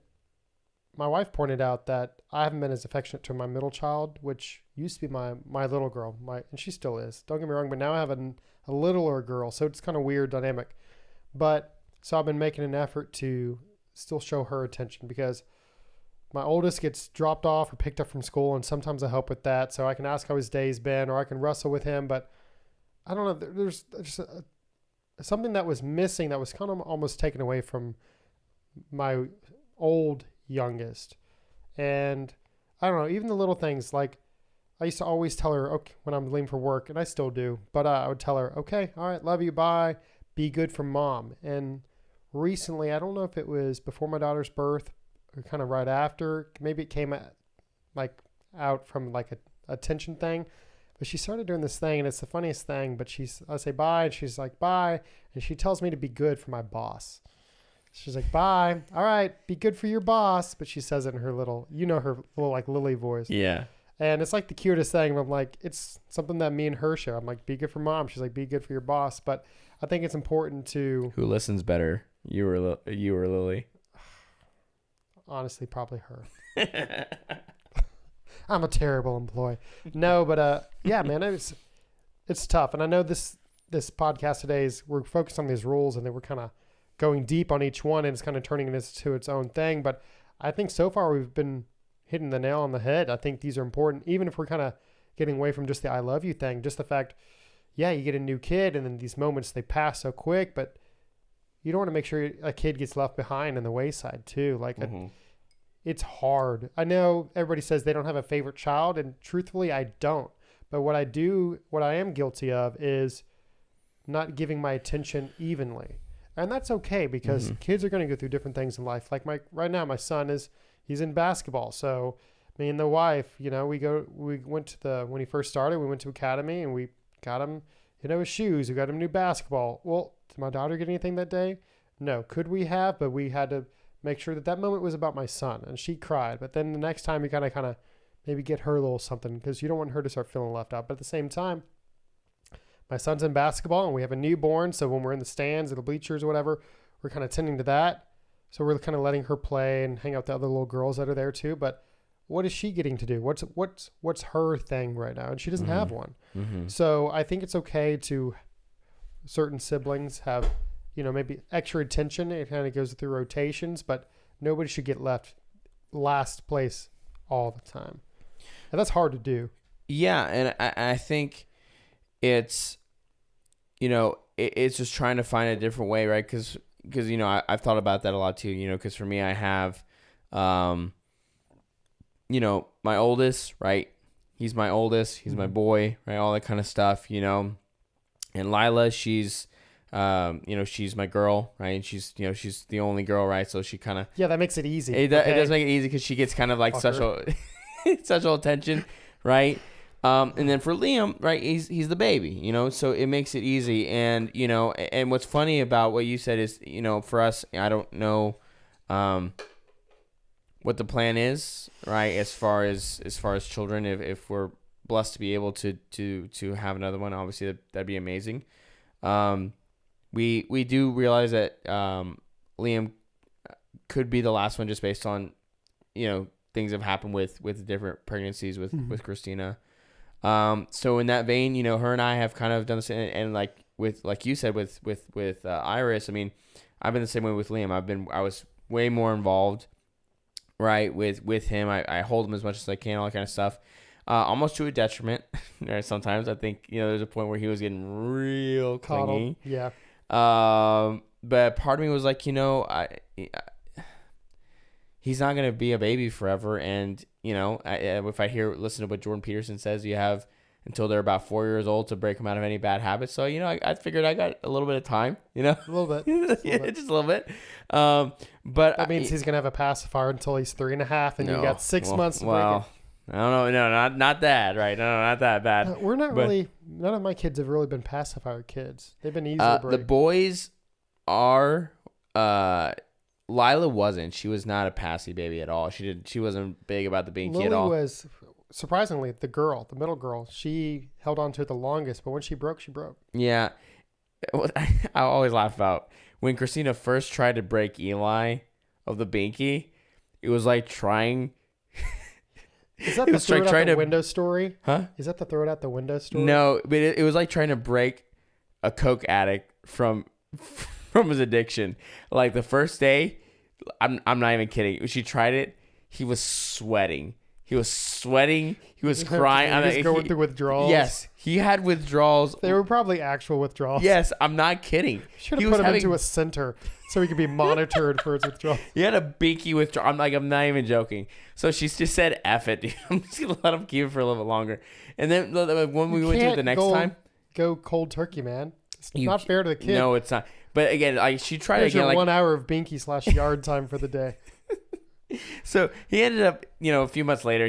my wife pointed out that I haven't been as affectionate to my middle child, which used to be my little girl, and she still is. Don't get me wrong, but now I have a littler girl, so it's kind of weird dynamic. But so I've been making an effort to still show her attention because my oldest gets dropped off or picked up from school, and sometimes I help with that. So I can ask how his day's been, or I can wrestle with him. But I don't know. There's just something that was missing that was kind of almost taken away from my old youngest. And I don't know, even the little things like I used to always tell her, okay, when I'm leaving for work, and I still do, but I would tell her, okay, all right, love you, bye, be good for mom. And recently, I don't know if it was before my daughter's birth or kind of right after, maybe it came out from like a tension thing, but she started doing this thing, and it's the funniest thing, but I say bye, and she's like, bye, and she tells me to be good for my boss. She's like, bye, all right, be good for your boss, but she says it in her little, her little like Lily voice. Yeah. And it's like the cutest thing. I'm like, it's something that me and her share. I'm like, be good for mom. She's like, be good for your boss. But I think it's important to. Who listens better? You or Lily? Honestly, probably her. I'm a terrible employee. No, but yeah, man, it's tough. And I know this podcast today we're focused on these rules, and then we're kind of going deep on each one, and it's kind of turning this to its own thing. But I think so far we've been hitting the nail on the head. I think these are important, even if we're kind of getting away from just the I love you thing, just the fact, yeah, you get a new kid and then these moments, they pass so quick, but you don't want to make sure a kid gets left behind in the wayside too. Like it's hard. I know everybody says they don't have a favorite child, and truthfully, I don't. But what I am guilty of is not giving my attention evenly. And that's okay, because kids are going to go through different things in life. Like right now, my son he's in basketball. So me and the wife, we went to when he first started, we went to academy and we got him, his shoes. We got him new basketball. Well, did my daughter get anything that day? No. Could we have? But we had to make sure that moment was about my son, and she cried. But then the next time you kind of maybe get her a little something, because you don't want her to start feeling left out. But at the same time, my son's in basketball and we have a newborn. So when we're in the stands or the bleachers or whatever, we're kind of tending to that. So we're kind of letting her play and hang out with the other little girls that are there too. But what is she getting to do? What's her thing right now? And she doesn't have one. So I think it's okay to certain siblings have, maybe extra attention. It kind of goes through rotations, but nobody should get left last place all the time. And that's hard to do. Yeah. And I think it's, it's just trying to find a different way, right? Because I've thought about that a lot too, because for me, I have, my oldest, right? He's my oldest, he's my boy, right? All that kind of stuff, and Lila, she's, she's my girl, right? And she's the only girl, right? So she kind of, that makes it easy. It does make it easy, because she gets kind of like special attention, right? And then for Liam, right, he's the baby, so it makes it easy. And, and what's funny about what you said is, for us, I don't know, what the plan is, right? As far as children, if we're blessed to be able to have another one, obviously that'd be amazing. We do realize that, Liam could be the last one, just based on, things have happened with different pregnancies with Christina. So in that vein, her and I have kind of done the same, and like you said with Iris, I mean, I've been the same way with Liam. I was way more involved, right, with him. I hold him as much as I can, all that kind of stuff, almost to a detriment. Sometimes I think, there's a point where he was getting real clingy. Yeah. But part of me was like, he's not going to be a baby forever. And, if I listen to what Jordan Peterson says, you have until they're about 4 years old to break them out of any bad habits. So, I figured I got a little bit of time, A little bit. Just a little bit. But that means he's going to have a pacifier until he's 3.5, and you got 6 months to break it. I don't know. No, not that, right? No, not that bad. We're not really, none of my kids have really been pacifier kids. They've been easy to break. The boys are, Lila wasn't. She was not a passy baby at all. She wasn't big about the binky at all. Lily was, surprisingly, the middle girl. She held on to it the longest, but when she broke, she broke. Yeah. I always laugh about when Christina first tried to break Eli of the binky. It was like trying. Is that the throw it out the window story? Huh? Is that the throw it out the window story? No, but it was like trying to break a coke addict from his addiction. Like the first day, I'm not even kidding. She tried it. He was sweating. He was sweating. He was crying. He was going through withdrawals. Yes, he had withdrawals. They were probably actual withdrawals. Yes, I'm not kidding. Should have put him into a center so he could be monitored for his withdrawals. He had a beaky withdrawal. I'm not even joking. So she just said, "F it, dude. I'm just gonna let him keep it for a little bit longer." And then when we went to it the next time, go cold turkey, man. It's not fair to the kid. No, it's not. But again, she tried again. Like 1 hour of binky / yard time for the day. So he ended up, a few months later,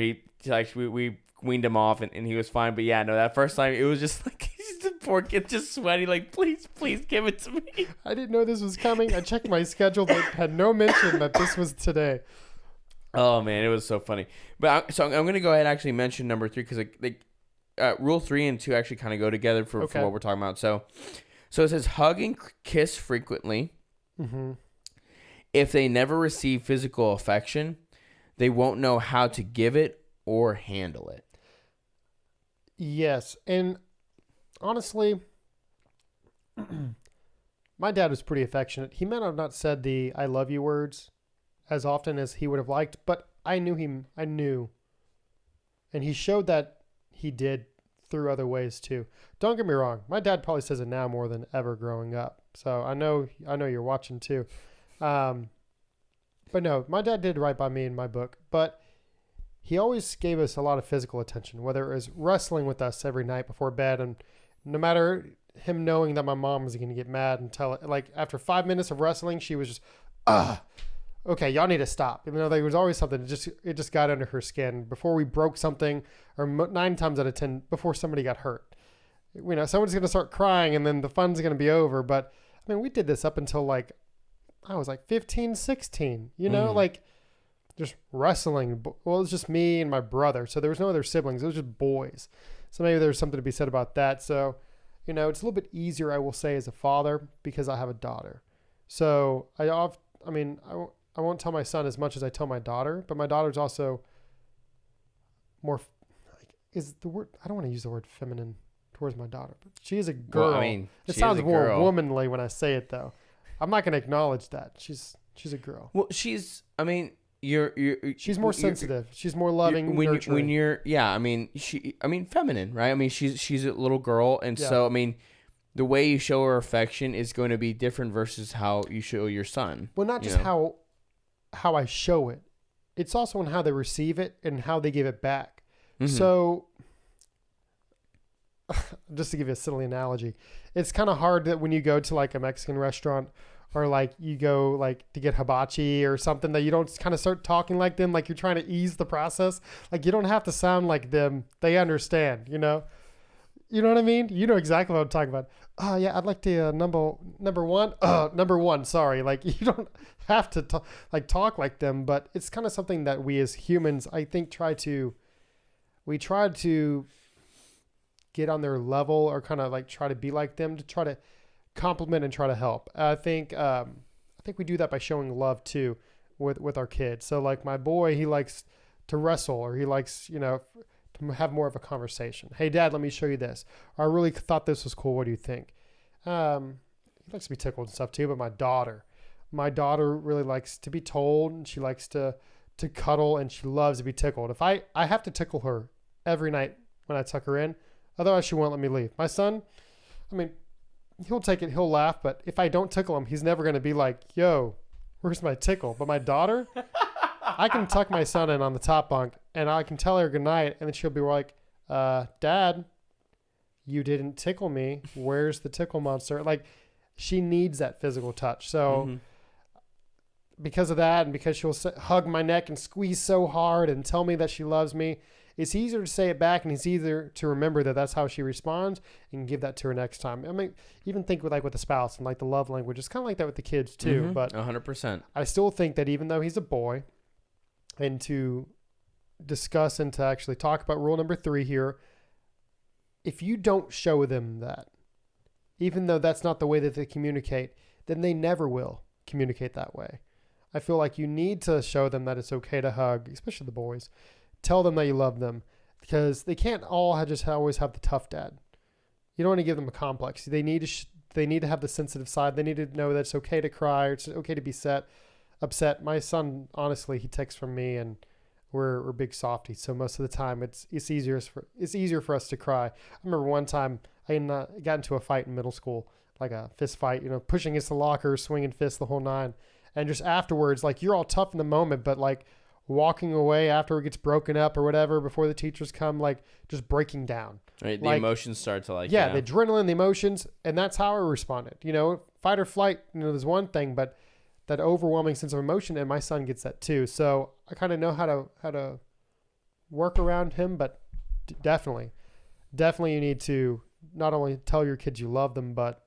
we weaned him off and he was fine. But yeah, no, that first time it was just like the poor kid just sweaty, like, please give it to me. I didn't know this was coming. I checked my schedule, but had no mention that this was today. Oh man, it was so funny. But I'm going to go ahead and actually mention number 3 because rule 3 and 2 actually kind of go together for what we're talking about. So it says hug and kiss frequently. Mm-hmm. If they never receive physical affection, they won't know how to give it or handle it. Yes. And honestly, my dad was pretty affectionate. He might have not said the I love you words as often as he would have liked, but I knew him. I knew. And he showed that he did through other ways too. Don't get me wrong. My dad probably says it now more than ever growing up. So I know you're watching too. But no, my dad did right by me in my book, but he always gave us a lot of physical attention, whether it was wrestling with us every night before bed. And no matter him knowing that my mom was going to get mad and tell it, like after 5 minutes of wrestling, she was just, okay, y'all need to stop. There was always something. It just got under her skin before we broke something, or 9 times out of 10 before somebody got hurt. Someone's going to start crying and then the fun's going to be over. But I mean, we did this up until like, I was like 15, 16, like just wrestling. Well, it was just me and my brother. So there was no other siblings. It was just boys. So maybe there's something to be said about that. So, it's a little bit easier, I will say, as a father because I have a daughter. So I won't tell my son as much as I tell my daughter, but my daughter's also more, is the word, I don't want to use the word feminine towards my daughter, but she is a girl. Well, it sounds more womanly when I say it though. I'm not going to acknowledge that. She's a girl. Well, she's more sensitive. She's more loving, nurturing. Feminine, right? She's a little girl. And so, the way you show her affection is going to be different versus how you show your son. Well, not just how I show it. It's also in how they receive it and how they give it back. Mm-hmm. So just to give you a silly analogy, it's kind of hard that when you go to like a Mexican restaurant or like you go like to get hibachi or something that you don't kind of start talking like them, like you're trying to ease the process. Like you don't have to sound like them. They understand, You know what I mean? You know exactly what I'm talking about. Oh yeah, I'd like to number one. Number one. Sorry, like you don't have to talk like them, but it's kind of something that we as humans, I think, try to get on their level or kind of like try to be like them to try to compliment and try to help. I think we do that by showing love too with our kids. So like my boy, he likes to wrestle or he likes, to have more of a conversation. Hey dad, let me show you this. Or, I really thought this was cool. What do you think? He likes to be tickled and stuff too, but my daughter really likes to be told and she likes to cuddle and she loves to be tickled. If I have to tickle her every night when I tuck her in, otherwise she won't let me leave. My son, he'll take it, he'll laugh, but if I don't tickle him, he's never going to be like, yo, where's my tickle? But my daughter, I can tuck my son in on the top bunk and I can tell her goodnight and then she'll be like, Dad, you didn't tickle me. Where's the tickle monster? Like she needs that physical touch. So because of that and because she'll hug my neck and squeeze so hard and tell me that she loves me, it's easier to say it back and it's easier to remember that that's how she responds and give that to her next time. Even think with the spouse and like the love language. It's kind of like that with the kids too. But 100%. I still think that even though he's a boy, and to discuss and to actually talk about rule number 3 here, if you don't show them that, even though that's not the way that they communicate, then they never will communicate that way. I feel like you need to show them that it's okay to hug, especially the boys. Tell them that you love them because they can't all just always have the tough dad. You don't want to give them a complex. They need to have the sensitive side. They need to know that it's okay to cry. Or it's okay to be upset. My son, honestly, he takes from me and we're big softies, so most of the time it's easier for us to cry. I remember one time I got into a fight in middle school, like a fist fight, pushing against the locker, swinging fists, the whole nine, and just afterwards, like you're all tough in the moment, but like walking away after it gets broken up or whatever before the teachers come, like just breaking down. Right, the emotions start to like the adrenaline, the emotions, and that's how I responded. Fight or flight. There's one thing, but that overwhelming sense of emotion, and my son gets that too. So I kind of know how to work around him, but definitely you need to not only tell your kids you love them, but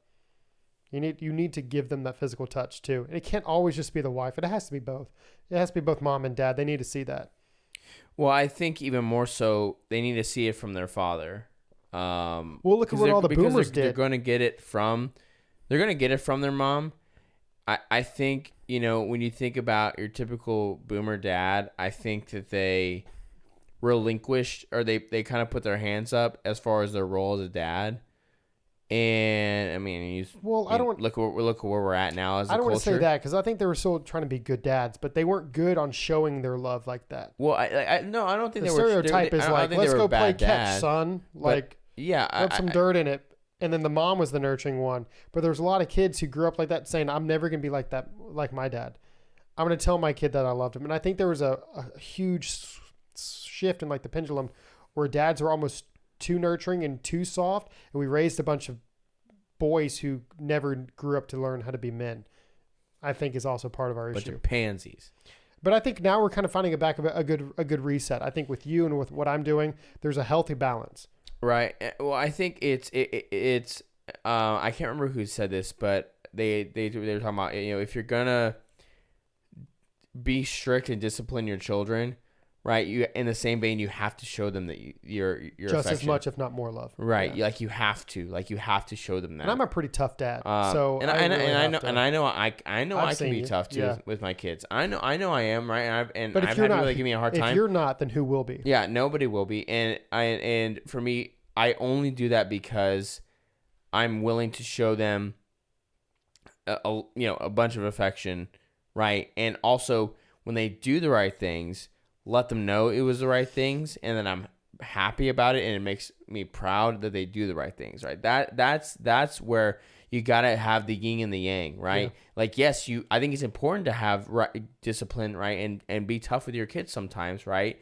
you need to give them that physical touch too. And it can't always just be the wife. It has to be both. It has to be both mom and dad. They need to see that. Well, I think even more so, they need to see it from their father. Well, look at what all the boomers did. They're going to get it from their mom. I think, when you think about your typical boomer dad, I think that they relinquished, or they kind of put their hands up as far as their role as a dad. And I mean, look at where we're at now as a culture. I don't want to say that because I think they were still trying to be good dads, but they weren't good on showing their love like that. Well, I don't think the stereotype is like, let's go play catch, son. Like, rub some dirt in it. And then the mom was the nurturing one. But there's a lot of kids who grew up like that saying, I'm never going to be like that, like my dad. I'm going to tell my kid that I loved him. And I think there was a huge shift in like the pendulum where dads were almost too nurturing and too soft. And we raised a bunch of boys who never grew up to learn how to be men. I think is also part of our issue. Bunch of pansies. But I think now we're kind of finding a good reset. I think with you and with what I'm doing, there's a healthy balance. Right. Well, I think it's I can't remember who said this, but they were talking about, if you're gonna be strict and discipline your children, right? You, in the same vein, you have to show them that you're just affection. as much, if not more, love. Right. Yeah. You have to show them that. And I'm a pretty tough dad, so I know I can be tough too with my kids. I know I am, right? And I've had people that give me a hard time. If you're not, then who will be? Yeah, nobody will be. And for me, I only do that because I'm willing to show them a bunch of affection, right? And also when they do the right things, let them know it was the right things, and then I'm happy about it, and it makes me proud that they do the right things, right? That's where you gotta have the yin and the yang, right? Yeah. Like, yes, I think it's important to have discipline, right, and be tough with your kids sometimes, right?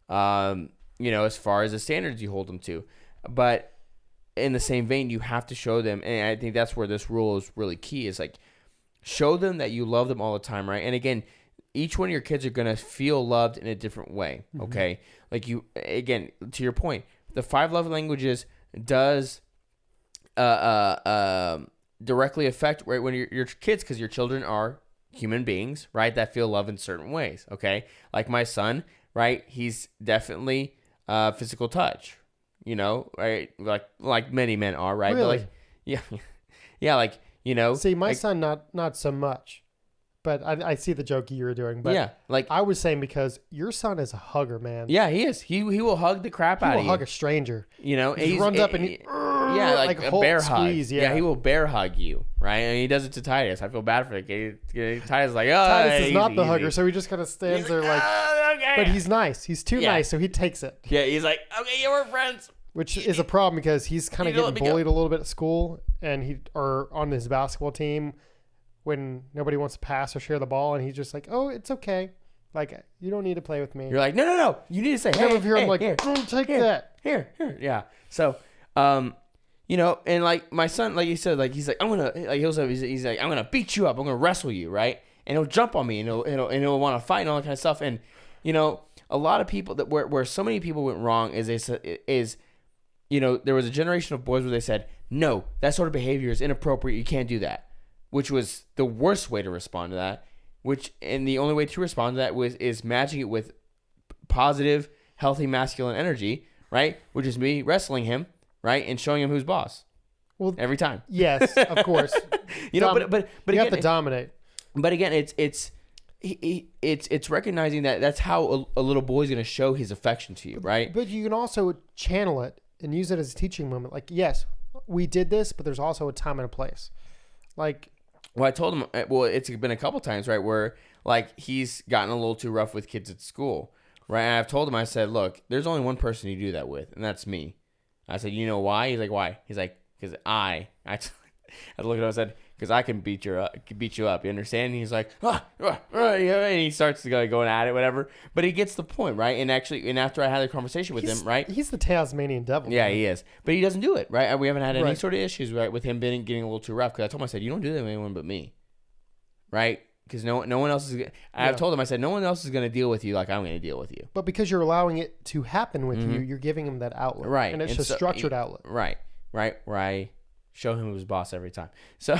As far as the standards you hold them to, but in the same vein, you have to show them, and I think that's where this rule is really key. Is like, show them that you love them all the time, right? And again, each one of your kids are going to feel loved in a different way, okay? Mm-hmm. Like again, to your point, the 5 love languages does directly affect, right, when your kids, because your children are human beings, right, that feel love in certain ways, okay? Like my son, right, he's definitely physical touch, right? Like many men are, right? Really? But yeah, like, See, my son, not so much. But I see the joke you were doing. But yeah, like I was saying, because your son is a hugger, man. Yeah, he is. He will hug the crap out of you. He will hug a stranger. He runs up and like a bear squeeze, hug. Yeah, he will bear hug you, right? And he does it to Titus. I feel bad for it. Titus is like, Titus is not the hugger, so he just kind of stands there like. Okay. But he's nice. He's too nice, so he takes it. Yeah, he's like, okay, we're friends. Which is a problem because he's kind of getting bullied a little bit at school, and or on his basketball team. When nobody wants to pass or share the ball, and he's just like, "Oh, it's okay. Like, you don't need to play with me." You're like, "No. You need to say, hey, here." I'm like, "Take that." Here. Yeah. So, and like my son, like you said, like he's like, "I'm gonna," like he's like, "I'm gonna beat you up. I'm gonna wrestle you, right?" And he'll jump on me, and he'll want to fight and all that kind of stuff. And a lot of people that where so many people went wrong is there was a generation of boys where they said, "No, that sort of behavior is inappropriate. You can't do that." Which was the worst way to respond to that. And the only way to respond to that is matching it with positive, healthy, masculine energy, right? Which is me wrestling him, right, and showing him who's boss. Well, every time. Yes, of course. But you again, have to dominate. But again, it's recognizing that that's how a little boy's going to show his affection to you, right? But you can also channel it and use it as a teaching moment. Like, yes, we did this, but there's also a time and a place. Like. Well, I told him, it's been a couple times, right, where, like, he's gotten a little too rough with kids at school, Right. And I've told him, I said, look, there's only one person you do that with, and that's me. I said, you know why? He's like, why? He's like, because I looked at him and said, because I can beat you up. You understand? And he's like, and he starts going at it, whatever. But he gets the point, right? And after I had a conversation with him, right? He's the Tasmanian devil. Yeah, he is. But he doesn't do it, right? We haven't had any sort of issues, right, with him getting a little too rough. Because I told him, I said, you don't do that with anyone but me, right? Because no one else is. I've told him, I said, no one else is going to deal with you like I'm going to deal with you. But because you're allowing it to happen with you, you're giving him that outlet, right? And it's a structured outlet, right? Where I show him who's boss every time. So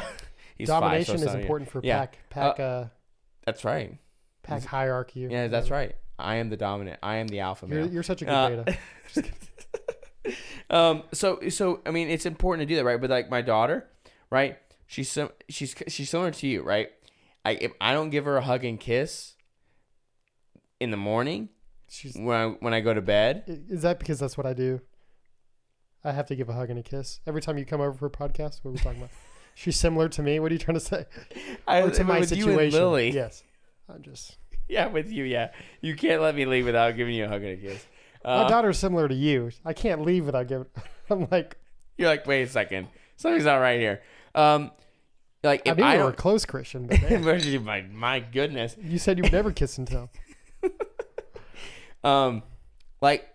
he's domination 5, so is important for pack. That's right. Pack hierarchy. Yeah, that's right. I am the dominant. I am the alpha male. You're such a good beta. Just kidding. So I mean, it's important to do that, right? But like my daughter, right? She's similar to you, right? If I don't give her a hug and kiss in the morning, when I go to bed. Is that because that's what I do? I have to give a hug and a kiss every time you come over for a podcast. What are we talking about? She's similar to me. What are you trying to say? To my situation. You and Lily. Yes. I'm just. Yeah, with you. Yeah, you can't let me leave without giving you a hug and a kiss. My daughter's similar to you. I can't leave without giving. I'm like. You're like, wait a second. Something's not right here. Like if I knew you were a close Christian, but my goodness. You said you'd never kiss and tell. Like,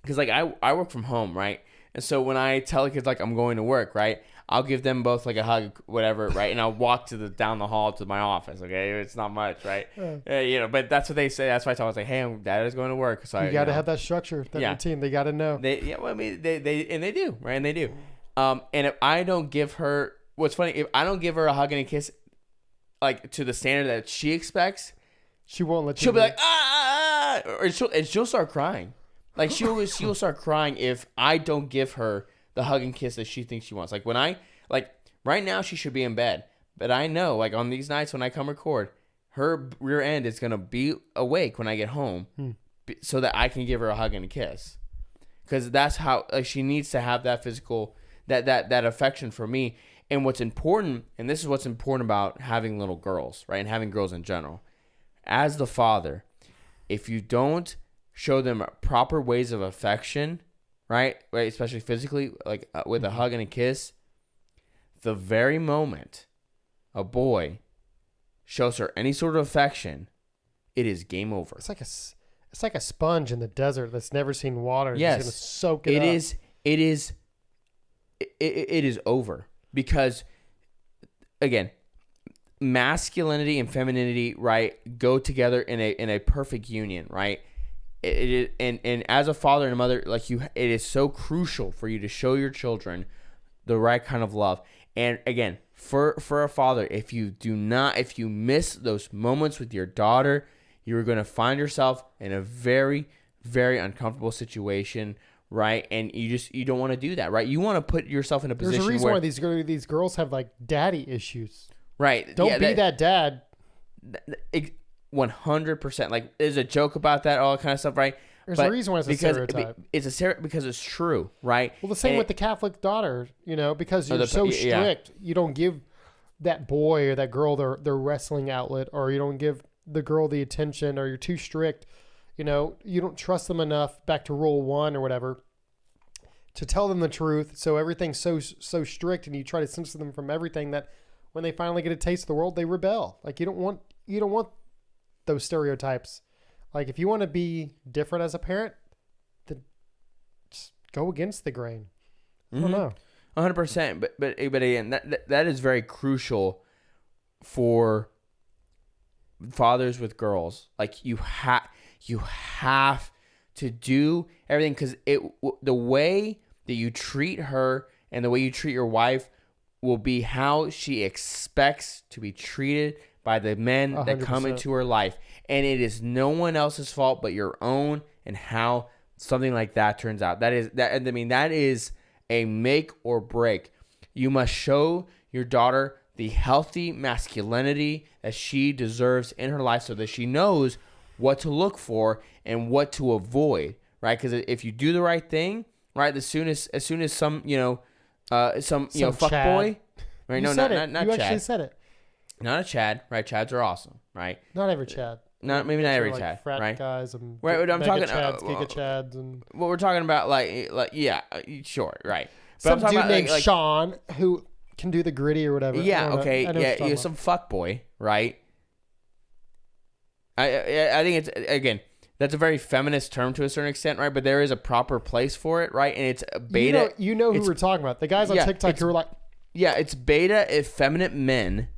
because like I work from home, right? And so when I tell the kids like I'm going to work, right, I'll give them both like a hug, whatever, right, and I'll walk down the hall to my office. Okay, it's not much, right? But that's what they say. That's why I tell them, I was like, hey, Dad is going to work. So you got to have that structure, that routine. They got to know. They do, right? And they do. And if I don't give her, what's funny, if I don't give her a hug and a kiss, like to the standard that she expects, she won't let you. She'll be like, or she'll start crying. Like she'll start crying if I don't give her the hug and kiss that she thinks she wants. Like when right now she should be in bed, but I know like on these nights when I come record, her rear end is gonna be awake when I get home, so that I can give her a hug and a kiss, because that's how she needs to have that physical that affection for me. And what's important, and this is what's important about having little girls, right, and having girls in general, as the father, if you don't show them proper ways of affection, right, especially physically, like with a hug and a kiss, the very moment a boy shows her any sort of affection, it is game over. It's like a sponge in the desert that's never seen water. Yes, it's gonna soak it up. It is over, because again, masculinity and femininity, right, go together in a perfect union, right? It is, and as a father and a mother, like it is so crucial for you to show your children the right kind of love. And again, for a father, if you miss those moments with your daughter, you're going to find yourself in a very, very uncomfortable situation, right? And you don't want to do that, right? You want to put yourself in a position where... There's a reason why these girls have like daddy issues. Right. Don't be that dad. 100%. Like, there's a joke about that, all that kind of stuff, right? There's a reason why it's a stereotype. Because it's true, right? Well, the same with the Catholic daughter, because you're so strict, you don't give that boy or that girl their wrestling outlet, or you don't give the girl the attention, or you're too strict. You don't trust them enough, back to rule 1 or whatever, to tell them the truth. So everything's so strict, and you try to censor them from everything, that when they finally get a taste of the world, they rebel. Like you don't want those stereotypes. Like if you want to be different as a parent, then just go against the grain. I don't know. 100%. But again, that is very crucial for fathers with girls. Like you have to do everything, because the way that you treat her and the way you treat your wife will be how she expects to be treated by the men 100%. That come into her life. And it is no one else's fault but your own, and how something like that turns out. That is a make or break. You must show your daughter the healthy masculinity that she deserves in her life, so that she knows what to look for and what to avoid, right? Because if you do the right thing, right, as soon as some fuck boy, right? You no, said it. not you Chad. Actually said it. Not a Chad, right? Chads are awesome, right? Not every Chad. maybe not every Chad, frat right? guys and Right, I'm talking Chads, Giga Chads, and what we're talking about, yeah, sure, right. But some I'm talking dude about, named Sean who can do the gritty or whatever. Yeah, okay, I know yeah, you're some fuckboy, right? I think it's, again, that's a very feminist term to a certain extent, right? But there is a proper place for it, right? And it's beta. You know who we're talking about. The guys on TikTok who are like, yeah, it's beta effeminate men,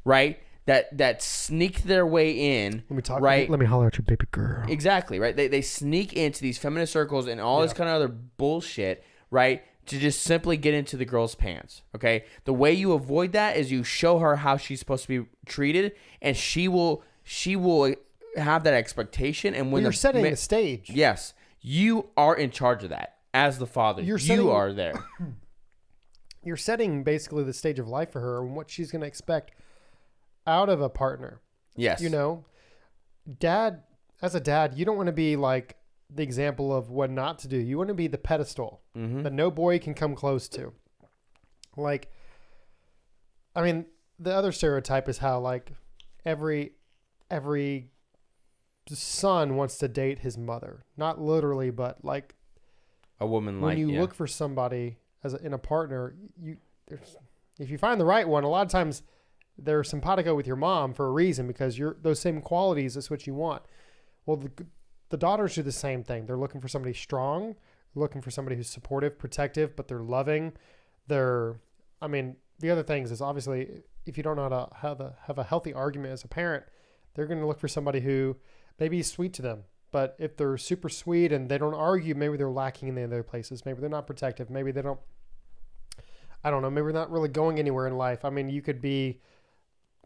right? That sneak their way in. Let me talk. Right? Let me holler at your baby girl. Exactly, right? They sneak into these feminist circles and all this kind of other bullshit, right? To just simply get into the girl's pants, okay? The way you avoid that is you show her how she's supposed to be treated, and she will have that expectation. And when you're setting the stage, yes, you are in charge of that as the father. You are there. You're setting basically the stage of life for her and what she's going to expect out of a partner. Yes, you know, as a dad, you don't want to be like the example of what not to do. You want to be the pedestal that no boy can come close to. Like, I mean, the other stereotype is how like every son wants to date his mother. Not literally, but like a woman. When you look for somebody in a partner, if you find the right one, a lot of times they're simpatico with your mom for a reason, because those same qualities is what you want. Well, the daughters do the same thing. They're looking for somebody strong, looking for somebody who's supportive, protective, but they're loving. The other things is obviously if you don't know how to have a healthy argument as a parent, they're going to look for somebody who maybe is sweet to them. But if they're super sweet and they don't argue, maybe they're lacking in the other places. Maybe they're not protective. Maybe they don't, I don't know, maybe they're not really going anywhere in life. I mean, you could be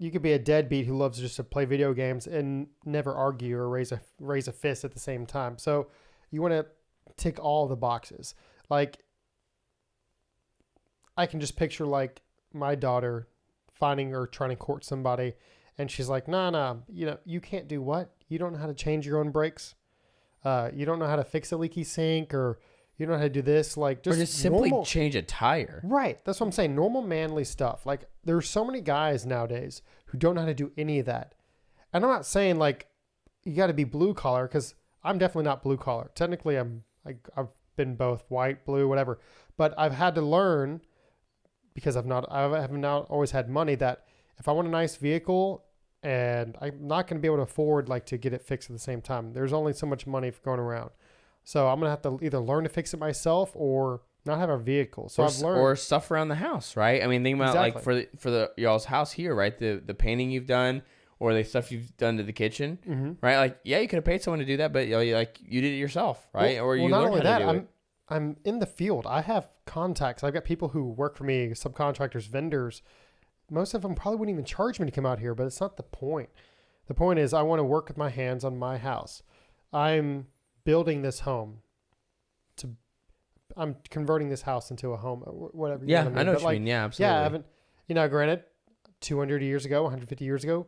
a deadbeat who loves just to play video games and never argue or raise a fist at the same time. So you want to tick all the boxes. Like, I can just picture like my daughter finding or trying to court somebody, and she's like, nah, you can't do what? You don't know how to change your own brakes. You don't know how to fix a leaky sink, or you don't know how to do this. Like, just simply change a tire. Right. That's what I'm saying. Normal manly stuff. Like, there's so many guys nowadays who don't know how to do any of that. And I'm not saying like you got to be blue collar, because I'm definitely not blue collar. Technically, I've been both white, blue, whatever. But I've had to learn, because I have not always had money, that if I want a nice vehicle and I'm not going to be able to afford like to get it fixed at the same time, there's only so much money going around. So I'm going to have to either learn to fix it myself or not have a vehicle. So I've learned. Or stuff around the house, right? I mean, think about like for the y'all's house here, right? The painting you've done, or the stuff you've done to the kitchen, right? Like, yeah, you could have paid someone to do that, but you did it yourself, right? Or you learned how to do it. I'm in the field. I have contacts. I've got people who work for me, subcontractors, vendors. Most of them probably wouldn't even charge me to come out here, but it's not the point. The point is I want to work with my hands on my house. I'm building this home. I'm converting this house into a home, whatever. Yeah, I know what you mean. Yeah, absolutely. Yeah, I haven't, granted, 200 years ago, 150 years ago,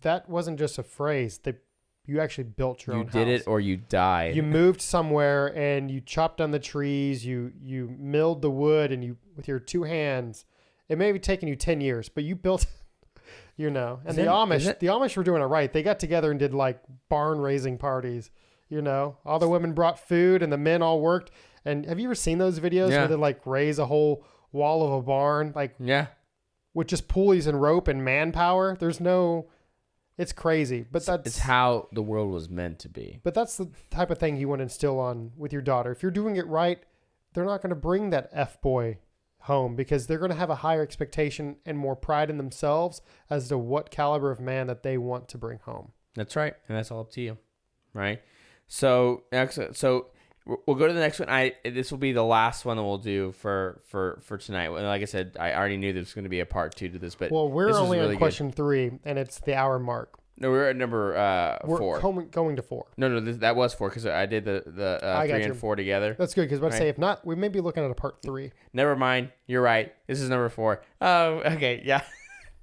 that wasn't just a phrase. You actually built your own house. You did it or you died. You moved somewhere and you chopped down the trees. You milled the wood, and with your two hands. It may have taken you 10 years, but you built, And the Amish were doing it right. They got together and did like barn raising parties. All the women brought food and the men all worked. And have you ever seen those videos where they like raise a whole wall of a barn, like with just pulleys and rope and manpower? It's crazy, but it's how the world was meant to be. But that's the type of thing you want to instill on with your daughter. If you're doing it right, they're not going to bring that F-boy home, because they're going to have a higher expectation and more pride in themselves as to what caliber of man that they want to bring home. That's right. And that's all up to you. Right. So excellent. So we'll go to the next one. This will be the last one that we'll do for tonight. Like I said, I already knew there was going to be a part 2 to this, but we're only on question 3, and it's the hour mark. No, we're at number 4. We're going to 4. No, that was 4, because I did the 3 and 4 together. That's good, because I was about to say, if not, we may be looking at a part 3. Never mind. You're right. This is number 4. Oh, okay. Yeah.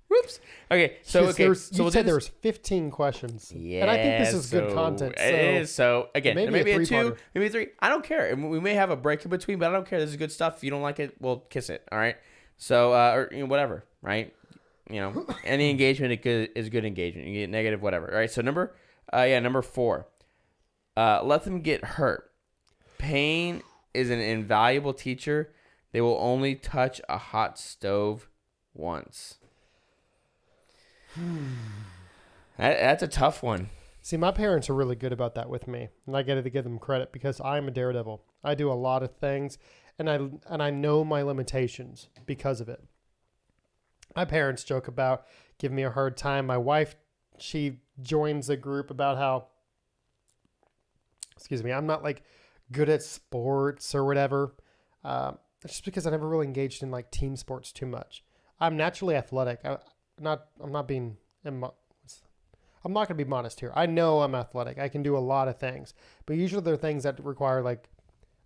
Whoops. Okay. So you said there was 15 questions. Yeah. And I think this is good content. It is. So again, maybe a 2, maybe a 3. I don't care. We may have a break in between, but I don't care. This is good stuff. If you don't like it, we'll kiss it. All right. So or whatever. Right. Any engagement is good engagement. You get negative, whatever. All right. So number Number 4. Let them get hurt. Pain is an invaluable teacher. They will only touch a hot stove once. That's a tough one. See, my parents are really good about that with me, and I get to give them credit because I'm a daredevil. I do a lot of things, and I know my limitations because of it. My parents joke about giving me a hard time. My wife, she joins a group about how, I'm not like good at sports or whatever. Just because I never really engaged in like team sports too much. I'm naturally athletic. I'm not going to be modest here. I know I'm athletic. I can do a lot of things, but usually they're things that require like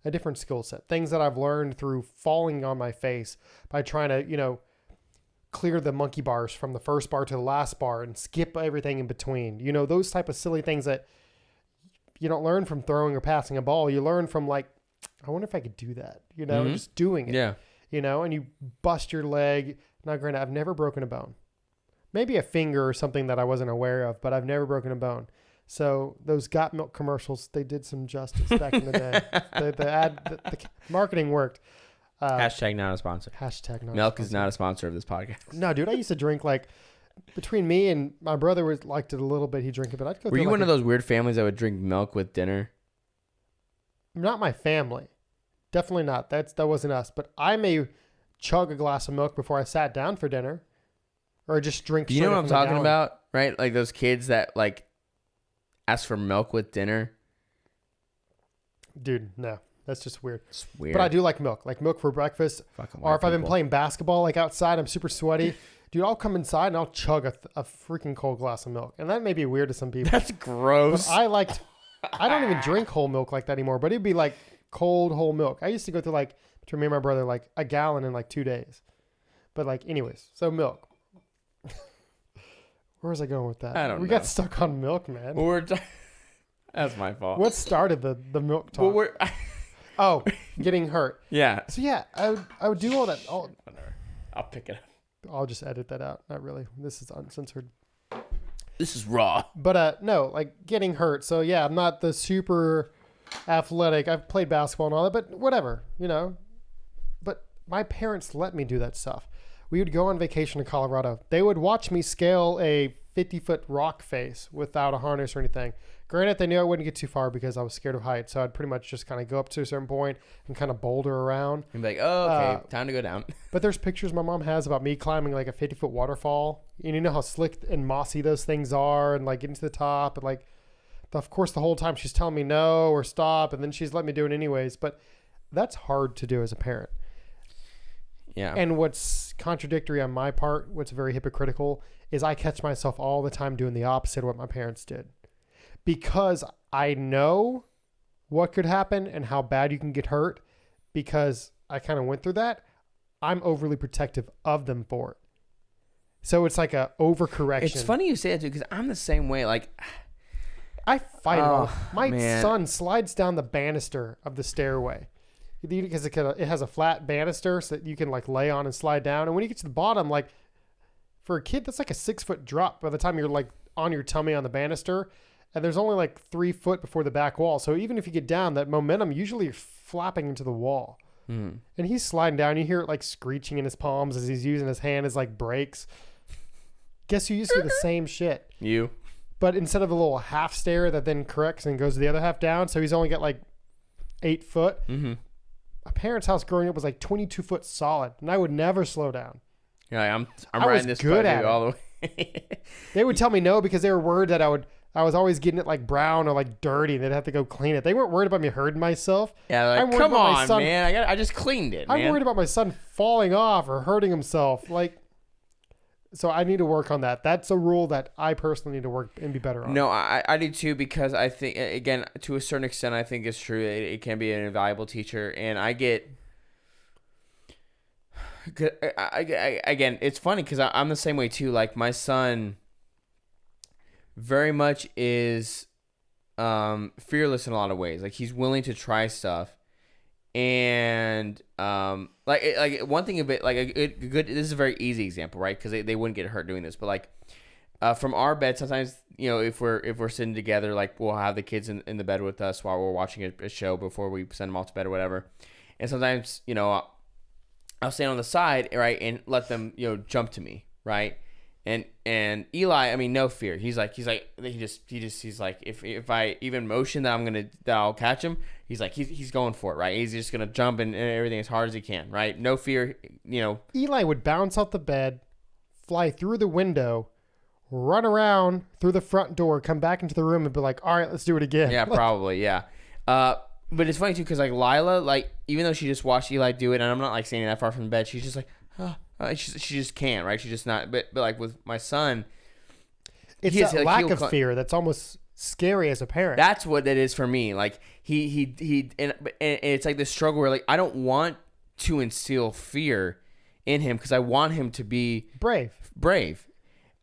a different skill set. Things that I've learned through falling on my face by trying to, clear the monkey bars from the first bar to the last bar and skip everything in between. Those type of silly things that you don't learn from throwing or passing a ball. You learn from like, I wonder if I could do that, just doing it, and you bust your leg. Now, granted, I've never broken a bone. Maybe a finger or something that I wasn't aware of, but I've never broken a bone. So those Got Milk commercials, they did some justice back in the day. The marketing worked. Hashtag not a sponsor. Milk is not a sponsor of this podcast. No, dude, I used to drink like between me and my brother liked it a little bit. He drank it, but I'd go. Were you one of those weird families that would drink milk with dinner? Not my family. Definitely not. That wasn't us. But I may chug a glass of milk before I sat down for dinner. Or just drink. You know what I'm talking about, right? Like those kids that like ask for milk with dinner. Dude, no. That's just weird. It's weird. But I do like milk. Like milk for breakfast. Or if I've been playing basketball like outside, I'm super sweaty. Dude, I'll come inside and I'll chug a freaking cold glass of milk. And that may be weird to some people. That's gross. But I don't even drink whole milk like that anymore. But it'd be like cold whole milk. I used to go through like, between me and my brother, like a gallon in like 2 days. But like anyways, so milk. Where was I going with that? I don't know. We got stuck on milk, man. That's my fault. What started the milk talk? Oh, getting hurt. Yeah. So yeah, I would do all that. I'll pick it up. I'll just edit that out. Not really. This is uncensored. This is raw. But no, like getting hurt. So yeah, I'm not the super athletic. I've played basketball and all that, but whatever, But my parents let me do that stuff. We would go on vacation to Colorado. They would watch me scale a 50-foot rock face without a harness or anything. Granted, they knew I wouldn't get too far because I was scared of heights. So I'd pretty much just kind of go up to a certain point and kind of boulder around. And be like, oh, okay, time to go down. But there's pictures my mom has about me climbing like a 50-foot waterfall. And you know how slick and mossy those things are and like getting to the top. And like, of course, the whole time she's telling me no or stop. And then she's letting me do it anyways. But that's hard to do as a parent. Yeah. And what's contradictory on my part, what's very hypocritical, is I catch myself all the time doing the opposite of what my parents did. Because I know what could happen and how bad you can get hurt because I kind of went through that. I'm overly protective of them for it. So it's like a overcorrection. It's funny you say that too because I'm the same way. Like I fight it all. My son slides down the banister of the stairway. Because it has a flat banister so that you can like lay on and slide down. And when you get to the bottom, like for a kid, that's like a 6-foot drop by the time you're like on your tummy on the banister. And there's only like 3 foot before the back wall. So even if you get down, that momentum usually you're flapping into the wall. And he's sliding down. You hear it like screeching in his palms as he's using his hand as like brakes. Guess who used to do the same shit? You. But instead of a little half stair that then corrects and goes the other half down. So he's only got like 8 foot. Mm-hmm. My parents' house growing up was like 22 foot solid, and I would never slow down. Yeah, I'm riding this good at all the way. They would tell me no because they were worried that I was always getting it like brown or like dirty, and they'd have to go clean it. They weren't worried about me hurting myself. Yeah, like, come on, man. I just cleaned it, man. I'm worried about my son falling off or hurting himself. So I need to work on that. That's a rule that I personally need to work and be better on. No, I do too because I think, again, to a certain extent, I think it's true. It can be an invaluable teacher. And I get... again, it's funny because I'm the same way too. Like my son very much is fearless in a lot of ways. Like he's willing to try stuff. And like one thing of it, like a good this is a very easy example, right? Because they wouldn't get hurt doing this, but like From our bed, sometimes, if we're sitting together, like we'll have the kids in the bed with us while we're watching a show before we send them off to bed or whatever. And sometimes, I'll stand on the side, right, and let them, jump to me, right? And Eli, I mean, no fear. He's like, he's like, if I even motion that I'll catch him, he's like, he's going for it, right? He's just gonna jump and everything as hard as he can, right? No fear, Eli would bounce off the bed, fly through the window, run around through the front door, come back into the room, and be like, all right, let's do it again. Yeah, probably, yeah. But it's funny too, because like Lila, like even though she just watched Eli do it, and I'm not like standing that far from the bed, she's just like, she just can't, right? She's just not. But like with my son, it's that lack of fear that's almost scary as a parent. That's what it is for me. Like and it's like this struggle where like I don't want to instill fear in him because I want him to be brave.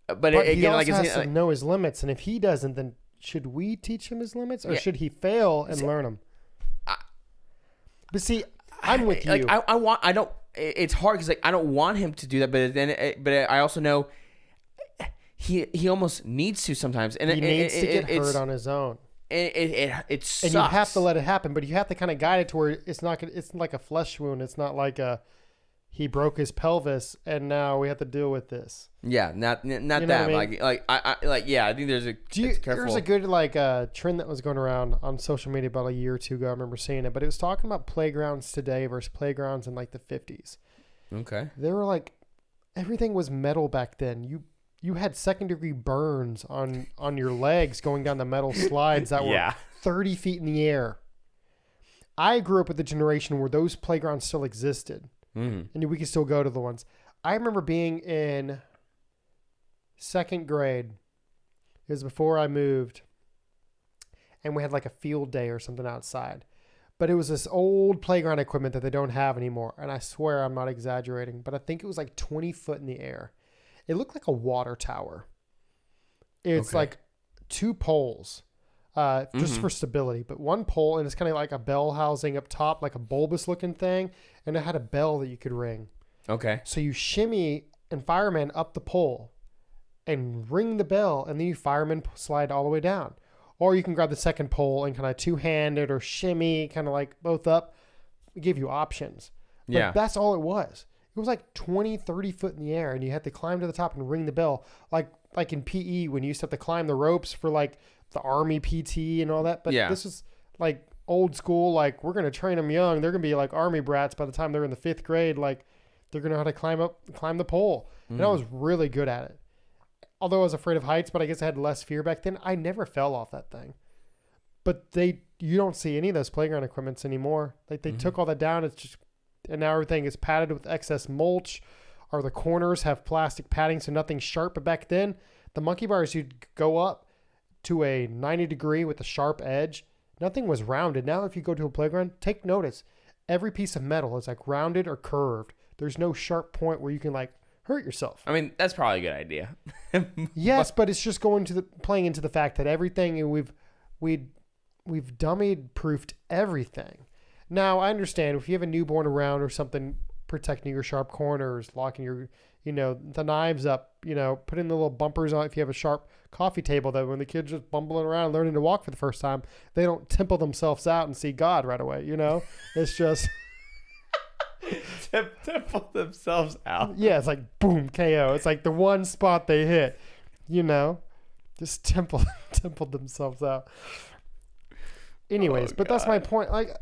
But again, he also has to know his limits, and if he doesn't, then should we teach him his limits, or should he fail and learn them? But see, I'm with you. Like it's hard because like I don't want him to do that, but I also know he almost needs to sometimes, and he needs to get hurt on his own. It sucks. And you have to let it happen, but you have to kind of guide it to where it's not. It's like a flesh wound. It's not like he broke his pelvis and now we have to deal with this. Yeah, not that. I mean? I think there's a. There's a good trend that was going around on social media about a year or two ago. I remember seeing it, but it was talking about playgrounds today versus playgrounds in like the 50s. Okay. They were like, everything was metal back then. You had second-degree burns on your legs going down the metal slides that were 30 feet in the air. I grew up with a generation where those playgrounds still existed. Mm-hmm. And we could still go to the ones. I remember being in second grade. It was before I moved. And we had like a field day or something outside. But it was this old playground equipment that they don't have anymore. And I swear I'm not exaggerating. But I think it was like 20 foot in the air. It looked like a water tower. It's like two poles. Just for stability, but one pole, and it's kind of like a bell housing up top, like a bulbous looking thing, and it had a bell that you could ring. Okay. So you shimmy and fireman up the pole and ring the bell, and then you fireman slide all the way down. Or you can grab the second pole and kind of two-handed or shimmy, kind of like both up. We give you options. But that's all it was. It was like 20, 30 foot in the air, and you had to climb to the top and ring the bell. Like in PE, when you used to have to climb the ropes for like the Army PT and all that. But this is like old school. Like, we're going to train them young. They're going to be like Army brats by the time they're in the 5th grade. Like, they're going to know how to climb the pole. And I was really good at it. Although I was afraid of heights, but I guess I had less fear back then. I never fell off that thing. But you don't see any of those playground equipments anymore. Like, they took all that down. It's just, and now everything is padded with excess mulch, or the corners have plastic padding so nothing's sharp. But back then, the monkey bars, you'd go up to a 90 degree with a sharp edge. Nothing was rounded. Now, if you go to a playground, take notice. Every piece of metal is like rounded or curved. There's no sharp point where you can like hurt yourself. I mean, that's probably a good idea. Yes, but it's just playing into the fact that everything we've dummy proofed everything. Now, I understand if you have a newborn around or something, protecting your sharp corners, locking your, the knives up, putting the little bumpers on if you have a sharp coffee table, that when the kids just bumbling around learning to walk for the first time, they don't temple themselves out and see God right away. It's just temple themselves out. Yeah, it's like boom, KO. It's like the one spot they hit, just temple themselves out. Anyways, but that's my point. Like,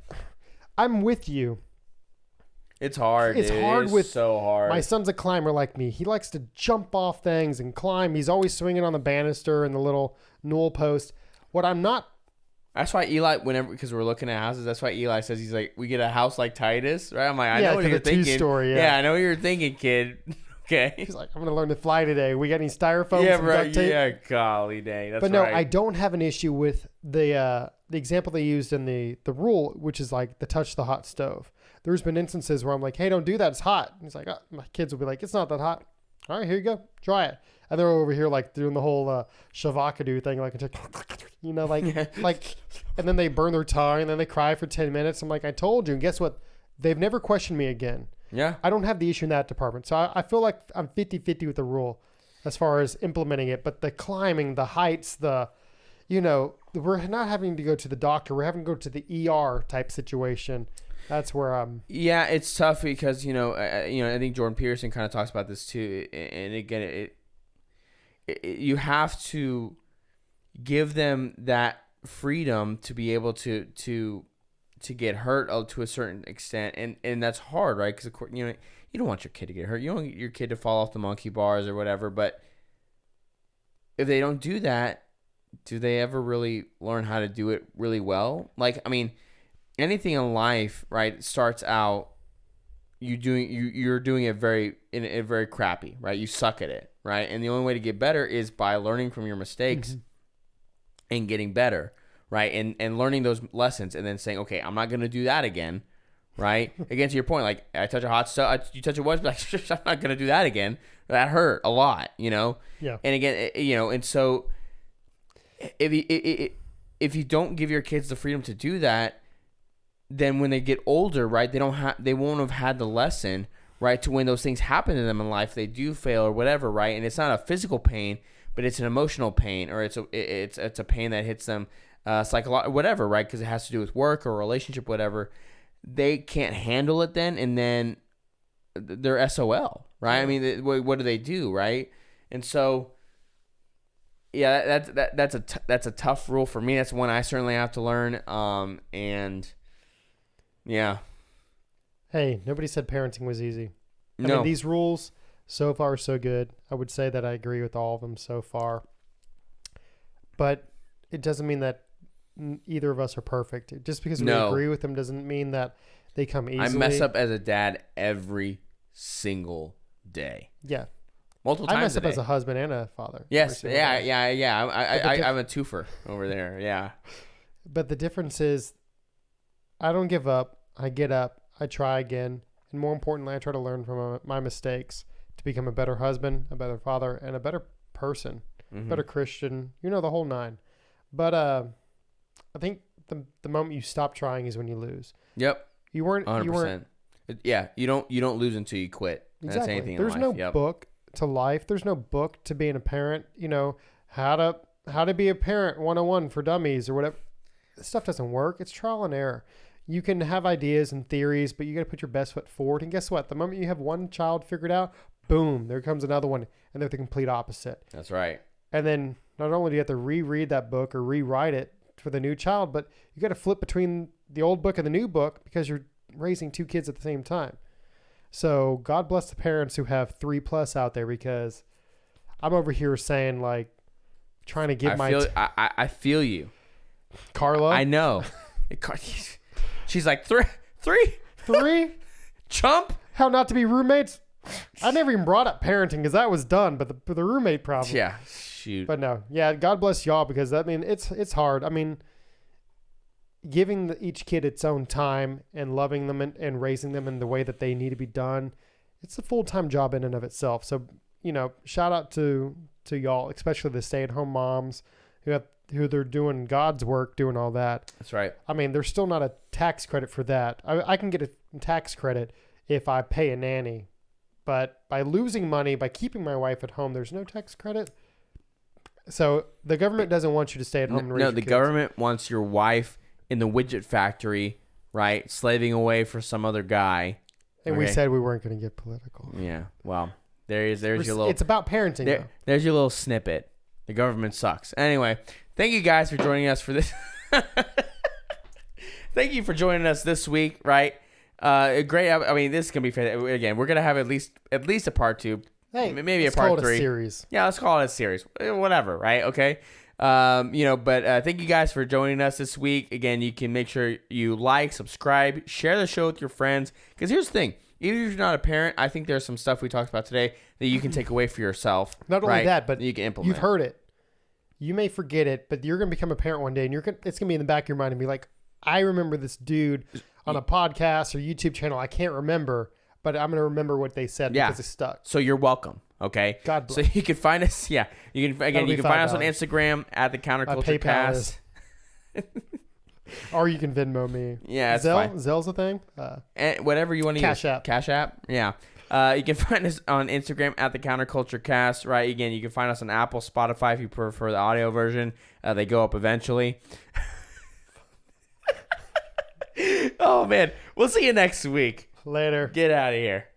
I'm with you. It's hard. It's hard with so hard. My son's a climber like me. He likes to jump off things and climb. He's always swinging on the banister and the little newel post. What I'm not. That's why Eli, because we're looking at houses, that's why Eli says, he's like, we get a house like Titus, right? I'm like, I know what you're thinking. Two-story, I know what you're thinking, kid. Okay. He's like, I'm going to learn to fly today. We got any styrofoam? Yeah, right. Yeah, golly dang. That's but no, I don't have an issue with the example they used in the rule, which is like the touch the hot stove. There's been instances where I'm like, hey, don't do that. It's hot. And he's like, my kids will be like, it's not that hot. All right, here you go. Try it. And they're over here like doing the whole shavakadu thing, like, and then they burn their tongue and then they cry for 10 minutes. I'm like, I told you. And guess what? They've never questioned me again. Yeah. I don't have the issue in that department. So I feel like I'm 50-50 with the rule. as far as implementing it. But the climbing, the heights, we're not having to go to the doctor. We're having to go to the ER type situation. That's where I'm. Yeah, it's tough because I think Jordan Peterson kind of talks about this too. And again, you have to give them that freedom to be able to get hurt to a certain extent, and that's hard, right? Because you don't want your kid to get hurt. You don't want your kid to fall off the monkey bars or whatever. But if they don't do that, do they ever really learn how to do it really well? Like, I mean, anything in life, right, starts out you're doing it very crappy, right? You suck at it, right? And the only way to get better is by learning from your mistakes and getting better, right? And learning those lessons and then saying, okay, I'm not going to do that again, right? Again, to your point, like I touch a hot stove, you touch a wood, like I'm not going to do that again. That hurt a lot, Yeah. And again, and so if you don't give your kids the freedom to do that, then when they get older, right, they won't have had the lesson, right, to when those things happen to them in life, they do fail or whatever, right? And it's not a physical pain, but it's an emotional pain, or it's a pain that hits them psychological, whatever, right? Because it has to do with work or relationship, whatever. They can't handle it then, and then they're SOL, right? I mean, what do they do, right? And so, yeah, that's a tough rule for me. That's one I certainly have to learn. And yeah. Hey, nobody said parenting was easy. I No. mean, these rules so far so good. I would say that I agree with all of them so far. But it doesn't mean that either of us are perfect. Just because we agree with them doesn't mean that they come easily. I mess up as a dad every single day. Yeah. Multiple times I mess up as a husband and a father. Yes. Yeah. I'm a twofer over there. Yeah. But the difference is I don't give up. I get up. I try again. And more importantly, I try to learn from my mistakes to become a better husband, a better father, and a better person, better Christian, the whole nine. But I think the moment you stop trying is when you lose. Yep. You weren't 100%. Yeah, you don't lose until you quit. Exactly. That's anything There's in life. no book to life. There's no book to being a parent. How to be a parent 101 for dummies or whatever. This stuff doesn't work. It's trial and error. You can have ideas and theories, but you got to put your best foot forward. And guess what? The moment you have one child figured out, boom, there comes another one, and they're the complete opposite. That's right. And then not only do you have to reread that book or rewrite it for the new child, but you got to flip between the old book and the new book because you're raising two kids at the same time. So God bless the parents who have 3+ out there, because I'm over here saying, like, trying to get I feel you. Carla? I know. She's like, three? Chump? How not to be roommates? I never even brought up parenting because that was done, but the roommate problem. Yeah, shoot. But no, yeah, God bless y'all, because it's hard. I mean, giving each kid its own time and loving them and raising them in the way that they need to be done, it's a full-time job in and of itself. So, shout out to y'all, especially the stay-at-home moms who they're doing God's work, doing all that. That's right. I mean, there's still not a tax credit for that. I can get a tax credit if I pay a nanny, but by losing money, by keeping my wife at home, there's no tax credit. So the government doesn't want you to stay at home and raise your kids. Government wants your wife in the widget factory, right, slaving away for some other guy. And we said we weren't going to get political. Yeah, well, there's your little... It's about parenting, there's your little snippet. The government sucks. Anyway, thank you guys for joining us for this. Thank you for joining us this week, right? Great. I mean, this is going to be fantastic. Again, we're going to have at least a part 2. Hey, maybe a part 3. Call it a series. Yeah, let's call it a series. Whatever, right? Okay. But thank you guys for joining us this week. Again, you can make sure you like, subscribe, share the show with your friends. Because here's the thing. Even if you're not a parent, I think there's some stuff we talked about today that you can take away for yourself. Not only that, but you can implement. You've heard it. You may forget it, but you're going to become a parent one day, and it's going to be in the back of your mind and be like, I remember this dude on a podcast or YouTube channel. I can't remember, but I'm going to remember what they said because it stuck. So you're welcome. Okay. God bless. So you can find us. Yeah. You can find us on Instagram at the Counterculture Cast. Or you can Venmo me. Yeah, it's fine. Zelle's a thing. And whatever you want to use. Cash App. Yeah. You can find us on Instagram at the Counterculture Cast. Right. Again, you can find us on Apple, Spotify if you prefer the audio version. They go up eventually. Oh man, we'll see you next week. Later. Get out of here.